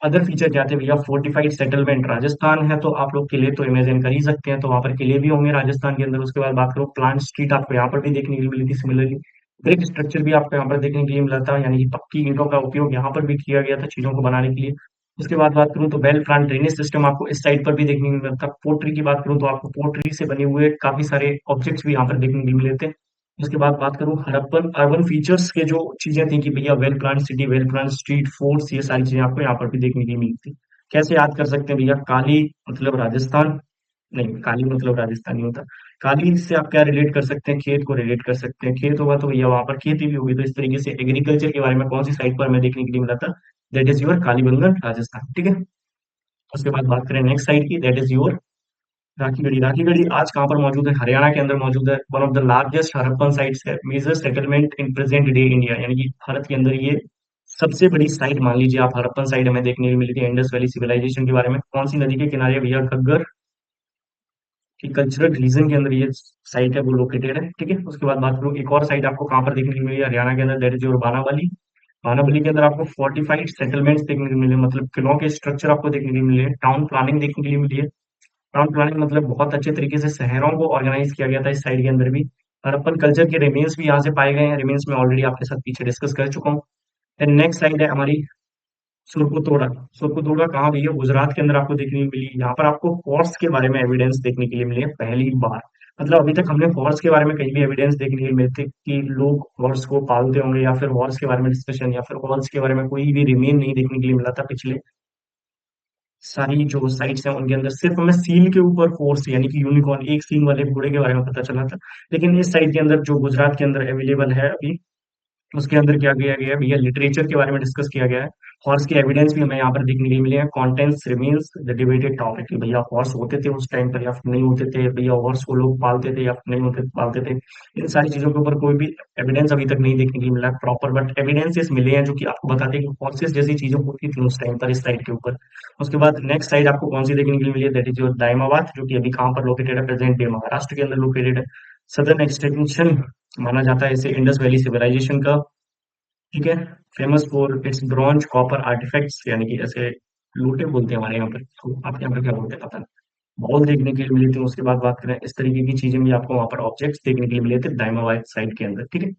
अदर फीचर क्या थे भैया, फोर्टिफाइड सेटलमेंट। राजस्थान है तो आप लोग किले तो इमेजिन कर ही सकते हैं, तो वहां पर किले भी होंगे राजस्थान के अंदर। उसके बाद बात करो प्लांट स्ट्रीट, आपको यहाँ पर भी देखने को मिली थी सिमिलरली। ब्रिक स्ट्रक्चर भी आपको यहाँ पर देखने के लिए मिला था, यानी कि पक्की ईंटों का उपयोग यहाँ पर भी किया गया था चीजों को बनाने के लिए। उसके बाद बात करूँ तो वेल प्लान ड्रेनेज सिस्टम आपको इस साइड पर भी देखने को मिलता है। पोर्ट्री की बात करूँ तो आपको पोर्ट्री से बने हुए काफी सारे ऑब्जेक्ट्स भी यहाँ पर देखने को मिले थे। उसके बाद बात करूँ हड़प्पन अर्बन फीचर्स के, जो चीजें थी कि भैया well plan city, well plan street, forts, ये सारी चीजें आपको यहाँ पर भी देखने की मिलती। कैसे याद कर सकते हैं भैया, काली मतलब राजस्थान, नहीं काली मतलब राजस्थान नहीं होता। काली से आप क्या रिलेट कर सकते हैं, खेत को रिलेट कर सकते हैं, खेत होगा तो भैया वहां पर खेती भी होगी। तो इस तरीके से एग्रीकल्चर के बारे में कौन सी साइट पर हमें देखने के लिए मिला था, that is your Kalibangan Rajasthan, ठीक है। उसके बाद बात करें नेक्स्ट साइट की, that is your Rakhigarhi. Rakhigarhi आज कहाँ पर मौजूद है, हरियाणा के अंदर मौजूद है। One of the largest Harappan sites है, major settlement in present day India, यानी कि भारत के अंदर ये सबसे बड़ी साइट मान लीजिए आप। हड़प्पन साइट हमें देखने को मिली थी इंडस वैली सिविलाइजेशन के बारे में। कौन सी नदी के किनारे भैया, घग्गर की कल्चरल रीजन के अंदर ये साइट है वो लोकेटेड है, ठीक है। उसके बाद बात करूँ एक और साइट आपको कहाँ पर देखने को मिली है, हरियाणा के अंदर, दैट इज योर बानावाली। बानावली के अंदर आपको फोर्टिफाइड सेटलमेंट्स देखने को मिले, मतलब किलों के स्ट्रक्चर आपको देखने को मिले हैं। टाउन प्लानिंग देखने के लिए मिली है। टाउन प्लानिंग मतलब बहुत अच्छे तरीके से शहरों को ऑर्गेनाइज किया गया था इस साइड के अंदर भी। हड़प्पन कल्चर के रिमेन्स भी यहाँ से पाए गए हैं, रिमेन्स में ऑलरेडी आपके साथ पीछे डिस्कस कर चुका हूँ। देन नेक्स्ट साइड है हमारी सुरपुतोड़ा। सुरपुतोड़ा कहाँ भैया, गुजरात के अंदर आपको देखने को मिली। यहाँ पर आपको हॉर्स के बारे में एविडेंस देखने के लिए मिले हैं पहली बार। मतलब अभी तक हमने हॉर्स के बारे में कहीं भी एविडेंस देखने के लिए मिलते कि लोग हॉर्स को पालते होंगे, या फिर हॉर्स के बारे में डिस्कशन, या फिर हॉर्स के बारे में कोई भी रिमेन नहीं देखने के लिए मिला था पिछले सारी जो साइट्स हैं उनके अंदर। सिर्फ हमें सील के ऊपर हॉर्स यानी कि यूनिकॉर्न, एक सींग वाले घोड़े के बारे में पता चला था। लेकिन इस साइट के अंदर जो गुजरात के अंदर अवेलेबल है अभी, उसके अंदर क्या किया गया है भैया, लिटरेचर के बारे में डिस्कस किया गया है। हॉर्स के एविडेंस भी हमें यहाँ पर देखने के लिए मिले हैं। Contents remains the debated topic, कि भैया हॉर्स होते थे उस टाइम पर या फिर नहीं होते थे, भैया हॉर्स को लोग पालते थे या फिर नहीं होते पालते थे। इन सारी चीजों के ऊपर कोई भी एविडेंस अभी तक नहीं देखने के लिए मिला प्रॉपर, बट एविडेंसेस मिले हैं जो कि आपको बताते हैं कि हॉर्सेस जैसी चीजें होती थी उस टाइम पर इस साइड के ऊपर। उसके बाद नेक्स्ट साइड आपको कौन सी देखने के लिए मिली है, दैट इज योर दाइमाबाद, जो कि अभी कहाँ पर लोकेटेड है, प्रेजेंट डे महाराष्ट्र के अंदर लोकेटेड है। सदर्न एक्सटेंशन माना जाता है इसे इंडस वैली सिविलाइजेशन का, ठीक है। Famous for its bronze copper artefacts, यानी कि ऐसे लोटे बोलते हैं हमारे यहाँ पर, तो आपके यहाँ पर क्या बोलते हैं पता नहीं। बॉल देखने के लिए मिले थे। उसके बाद बात करें इस तरीके की चीजें भी आपको वहाँ पर ऑब्जेक्ट्स देखने के लिए मिले थे दाइमाबाद साइड के अंदर, ठीक है।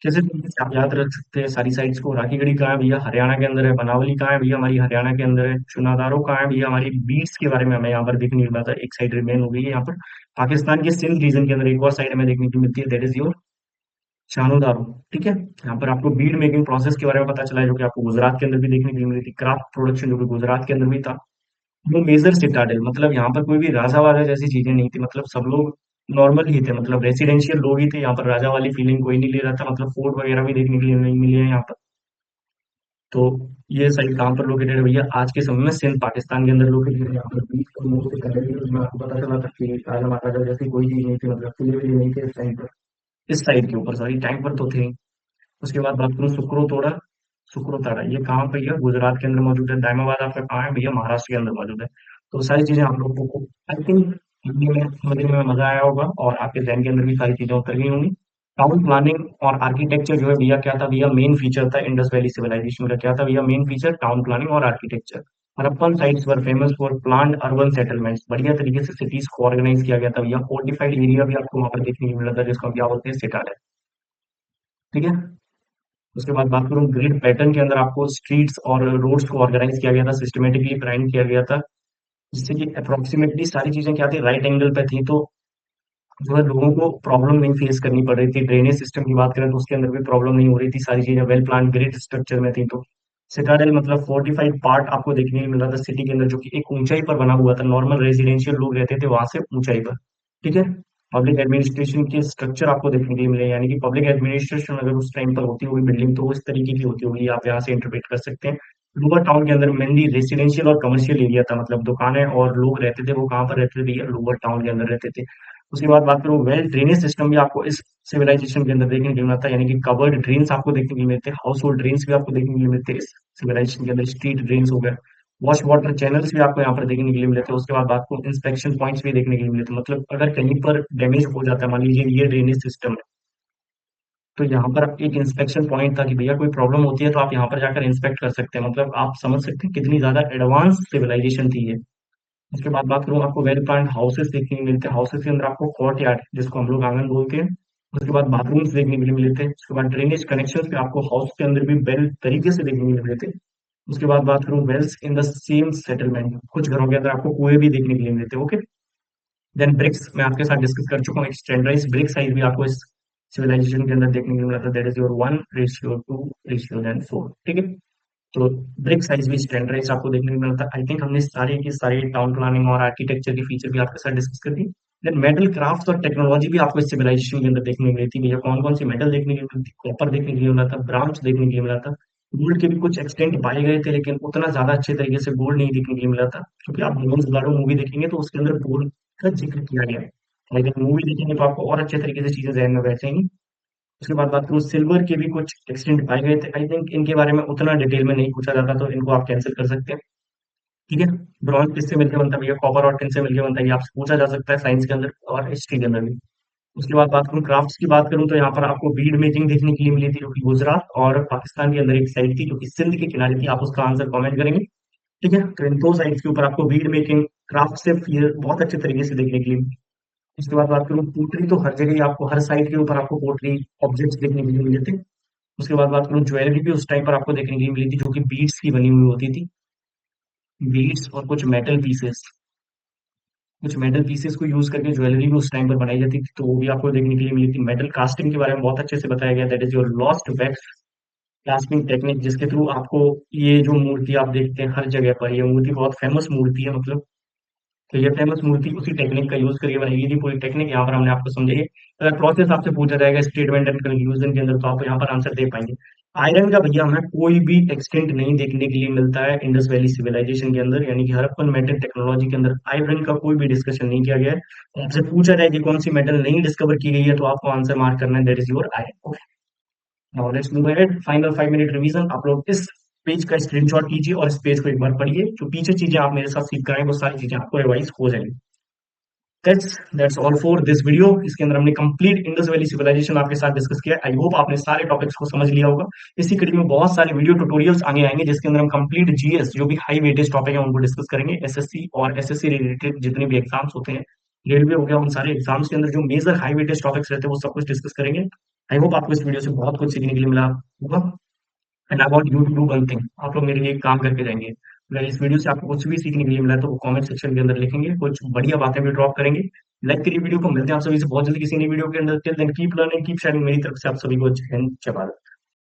जैसे तरीके से आप याद रख सकते हैं सारी साइट्स को। राखीगढ़ी कहाँ है भैया, हरियाणा के अंदर है। बनावली कहाँ है भैया, हमारी हरियाणा के अंदर है। चुनादारो कहाँ है भैया, हमारी बीट्स के बारे में हमें यहाँ पर देखने को मिला था, एक साइड रिमेन हो गई है यहाँ पर। पाकिस्तान के सिंध रीजन के अंदर एक और साइड हमें देखने को मिलती है, दैट इज योर शानोदारो, ठीक है। यहाँ पर आपको बीड मेकिंग प्रोसेस के बारे में पता चला है, जो कि आपको गुजरात के अंदर भी देखने के लिए मिली थी। क्राफ्ट प्रोडक्शन जो कि गुजरात के अंदर भी था। वो मेजर सिटाडेल, मतलब यहाँ पर कोई भी राजा वाला जैसी चीजें नहीं थी, मतलब सब लोग नॉर्मल ही थे, मतलब रेसिडेंशियल लोग ही थे यहाँ पर। राजा वाली फीलिंग कोई नहीं ले रहा था, मतलब फोर्ट वगैरह भी देखने के लिए नहीं मिले हैं यहाँ पर। तो ये साइट कहाँ पर लोकेटेड है भैया? आज के समय में सिंध पाकिस्तान के अंदर लोकेटेड है। यहाँ पर बीच को मोस्ट मैं आपको पता चला था कि काला माता का जैसी कोई चीज नहीं थी, मतलब किले भी नहीं थे इस टाइम पर, इस साइड के ऊपर, सॉरी टैंक पर तो थे। उसके बाद बात करूँ सुक्रोतोड़ा, सुक्रोताड़ा ये कहाँ पे है? गुजरात के अंदर मौजूद है। दाइमाबाद आपका कहाँ है भैया? महाराष्ट्र के अंदर मौजूद है। तो सारी चीजें आप लोगों को आई थिंक समझने में मजा आया होगा और आपके जहन के अंदर भी सारी चीजें उतर गई होंगी। टाउन प्लानिंग और आर्किटेक्चर जो है भैया, क्या था भैया? मेन फीचर था इंडस वैली सिविलाइजेशन का। क्या था भैया मेन फीचर? टाउन प्लानिंग और architecture. Harappan sites were famous for planned urban settlements. बढ़िया तरीके से सिटीज को ऑर्गेनाइज किया गया था भैया। फोर्टिफाइड एरिया भी आपको वहां पर देखने को मिला था, जिसको हम क्या बोलते हैं? सिटाडेल। ठीक है। उसके बाद बात करूँ ग्रिड पैटर्न के अंदर, आपको स्ट्रीट्स और रोड्स को ऑर्गेनाइज किया गया था, सिस्टमेटिकली प्लान किया गया था, जिससे कि अप्रोक्सीमेटली सारी चीजें क्या थी? राइट एंगल पे थी। तो जो है लोगों को प्रॉब्लम नहीं फेस करनी पड़ रही थी। ड्रेनेज सिस्टम की बात करें तो उसके अंदर भी प्रॉब्लम नहीं हो रही थी, सारी चीजें वेल प्लान ग्रिड स्ट्रक्चर में थी। तो सिटाडेल मतलब फोर्टिफाइड पार्ट आपको देखने को मिला था सिटी के अंदर, जो कि एक ऊंचाई पर बना हुआ था। नॉर्मल रेजिडेंशियल लोग रहते थे वहां से ऊंचाई पर। ठीक है। पब्लिक एडमिनिस्ट्रेशन के स्ट्रक्चर आपको देखने के लिए मिले, यानी कि पब्लिक एडमिनिस्ट्रेशन अगर उस टाइम पर होती होगी बिल्डिंग, तो उस तरीके की होती होगी, आप यहाँ से इंटरप्रेट कर सकते हैं। लोअर टाउन के अंदर मेनली रेसिडेंशियल और कमर्शियल एरिया था, मतलब दुकानें और लोग रहते थे, वो कहाँ पर रहते थे भैया? लोअर टाउन के अंदर रहते थे। उसके बाद बात करूँ, वेल ड्रेनेज सिस्टम भी आपको इस सिविलाइजेशन के अंदर देखने को मिलता है, यानी कि कवर्ड ड्रेन्स आपको देखने को मिलते हैं, हाउस होल्ड ड्रेन्स भी आपको देखने को मिलते हैं इस सिविलाइजेशन के अंदर, स्ट्रीट ड्रेन्स हो गया, वॉश वाटर चैनल्स भी आपको यहाँ पर देखने के लिए मिलते हैं। उसके बाद बात करूँ, इंस्पेक्शन पॉइंट्स भी देखने के लिए मिलते हैं, मतलब अगर कहीं पर डैमेज हो जाता है, मान लीजिए ये ड्रेनेज सिस्टम है, तो यहाँ पर एक इंस्पेक्शन पॉइंट था कि भैया कोई प्रॉब्लम होती है तो आप यहाँ पर जाकर इंस्पेक्ट कर सकते हैं। मतलब आप समझ सकते हैं कितनी ज्यादा एडवांस सिविलाइजेशन थी ये। उसके बाद बात करूँ, आपको वेल प्लान्ड हाउसेस देखने को मिलते हैं। हाउसेस के अंदर आपको कोर्ट यार्ड, जिसको हम लोग आंगन बोलते हैं। उसके बाद बाथरूम्स देखने के लिए मिलते हैं। उसके बाद ड्रेनेज कनेक्शन भी आपको हाउस के अंदर भी वेल तरीके से देखने को मिलते हैं। उसके बाद बात करूँ, wells in the same settlement, कुछ घरों के अंदर आपको कुएं भी देखने के लिए मिलते हैं। ओके। देन ब्रिक्स मैं आपके साथ डिस्कस कर चुका हूँ। स्टैंडर्डाइज ब्रिक साइज भी आपको इस सिविलाइजेशन के अंदर देखने को मिला था, दैट इज योर 1:2:4। ठीक है। तो ब्रिक साइज भी स्टैंडर्डाइज आपको देखने को मिलता है। आई थिंक हमने सारे के सारे टाउन प्लानिंग और आर्किटेक्चर के फीचर भी आपके साथ डिस्कस कर दी। देन मेटल क्राफ्ट और टेक्नोलॉजी भी आपको इस सिविलाइजेशन के अंदर देखने को मिलती है भैया। कौन कौन सी मेटल देखने को मिलती? कॉपर देखने के लिए मिला था, ब्रांच देखने के लिए मिला था, गोल्ड के भी कुछ एक्सटेंट पाए गए थे, लेकिन उतना ज्यादा अच्छे तरीके से गोल्ड नहीं देखने के लिए मिला था, क्योंकि आप मोहन जुगाड़ो मूवी देखेंगे तो उसके अंदर गोल्ड का जिक्र किया गया है, लेकिन मूवी देखेंगे तो आपको और अच्छे तरीके से चीजें जहन में बैठेंगी। उसके बाद बात करूँ, सिल्वर के भी कुछ एक्सटेंट पाए गए थे। आई थिंक इनके बारे में उतना डिटेल में नहीं पूछा जाता, तो इनको आप कैंसिल कर सकते हैं। ठीक है। ब्रॉन्ज किससे मिलकर बनता है भैया? कॉपर और टिन से मिलकर बनता है, ये आपसे पूछा जा सकता है साइंस के अंदर और हिस्ट्री के अंदर भी। उसके बाद बात करूँ, क्राफ्ट्स की बात करूँ तो यहाँ पर आपको बीड मेकिंग देखने के लिए मिली थी, जो कि गुजरात और पाकिस्तान के अंदर एक साइड थी, जो कि सिंध के किनारे थी। आप उसका आंसर कमेंट करेंगे। ठीक है। तो इन दो साइड्स के ऊपर आपको बीड मेकिंग क्राफ्ट से बहुत अच्छे तरीके से देखने के लिए। उसके बाद बात करूँ, पोटरी तो हर जगह ही आपको, हर साइड के ऊपर आपको पोटरी ऑब्जेक्ट्स देखने के लिए मिले थे। उसके बाद बात करूँ, ज्वेलरी भी उस टाइम पर आपको देखने के लिए मिली थी, जो कि बीड्स की बनी हुई होती थी। बीड्स और कुछ मेटल पीसेस को यूज करके ज्वेलरी भी उस टाइम पर बनाई जाती थी, तो वो भी आपको देखने के लिए मिली थी। मेटल कास्टिंग के बारे में बहुत अच्छे से बताया गया, that is your lost wax casting technique, जिसके थ्रू आपको ये जो मूर्ति आप देखते हैं हर जगह पर, ये मूर्ति बहुत फेमस मूर्ति है, मतलब तो ये फेमस मूर्ति उसी टेक्निक का यूज करके बनाई गई थी। पूरी टेक्निक यहाँ पर हमने आपको समझाई है। अगर प्रोसेस आपसे पूछा जाएगा स्टेटमेंट एंड कंक्लूजन के अंदर, तो आप यहाँ पर आंसर दे पाएंगे। आयरन का भैया हमें कोई भी एक्सटेंट नहीं देखने के लिए मिलता है इंडस वैली सिविलाइजेशन के अंदर, यानी कि हड़प्पन मेटल टेक्नोलॉजी के अंदर आयरन का कोई भी डिस्कशन नहीं किया गया है। आपसे पूछा जाए कि कौन सी मेटल नहीं डिस्कवर की गई है, तो आपको आंसर मार्क करना है, that is your iron. Now let's move ahead, final 5 minute revision. आप लोग इस पेज का स्क्रीनशॉट कीजिए और इस पेज को एक बार पढ़िए, जो पीछे चीजें आप मेरे साथ सीख कर आए वो सारी चीजें आपको रिवाइज हो जाएंगी। That's all for this video. इसके अंदर हमने कंप्लीट इंडस वैली सिविलाइजेशन आपके साथ डिस्कस किया। आई होप आपने सारे टॉपिक्स को समझ लिया होगा। इसी कड़ी में बहुत सारे वीडियो ट्यूटोरियल्स आगे आएंगे, जिसके अंदर हम कंप्लीट जीएस, जो भी हाई वेटेज टॉपिक है, उनको डिस्कस करेंगे। एसएससी और एसएससी रिलेटेड जितने भी एग्जाम्स होते हैं, रेलवे हो गया, उन सारे एग्जाम्स के अंदर जो मेजर हाई वेटेज टॉपिक्स रहते हैं वो सब कुछ डिस्कस करेंगे। आई होप आपको इस वीडियो से बहुत कुछ सीखने के लिए मिला होगा। And I want you to do one thing, आप लोग मेरे लिए एक काम करके जाएंगे। अगर इस वीडियो से आपको कुछ भी सीखने के लिए मिला है, तो वो कमेंट सेक्शन के अंदर लिखेंगे, कुछ बढ़िया बातें भी ड्रॉप करेंगे। लाइक करिए वीडियो को। मिलते हैं आप सभी से बहुत जल्दी किसी नई वीडियो के अंदर। Till then keep learning, keep sharing. मेरी तरफ से आप सभी को जय हिंद, जय भारत।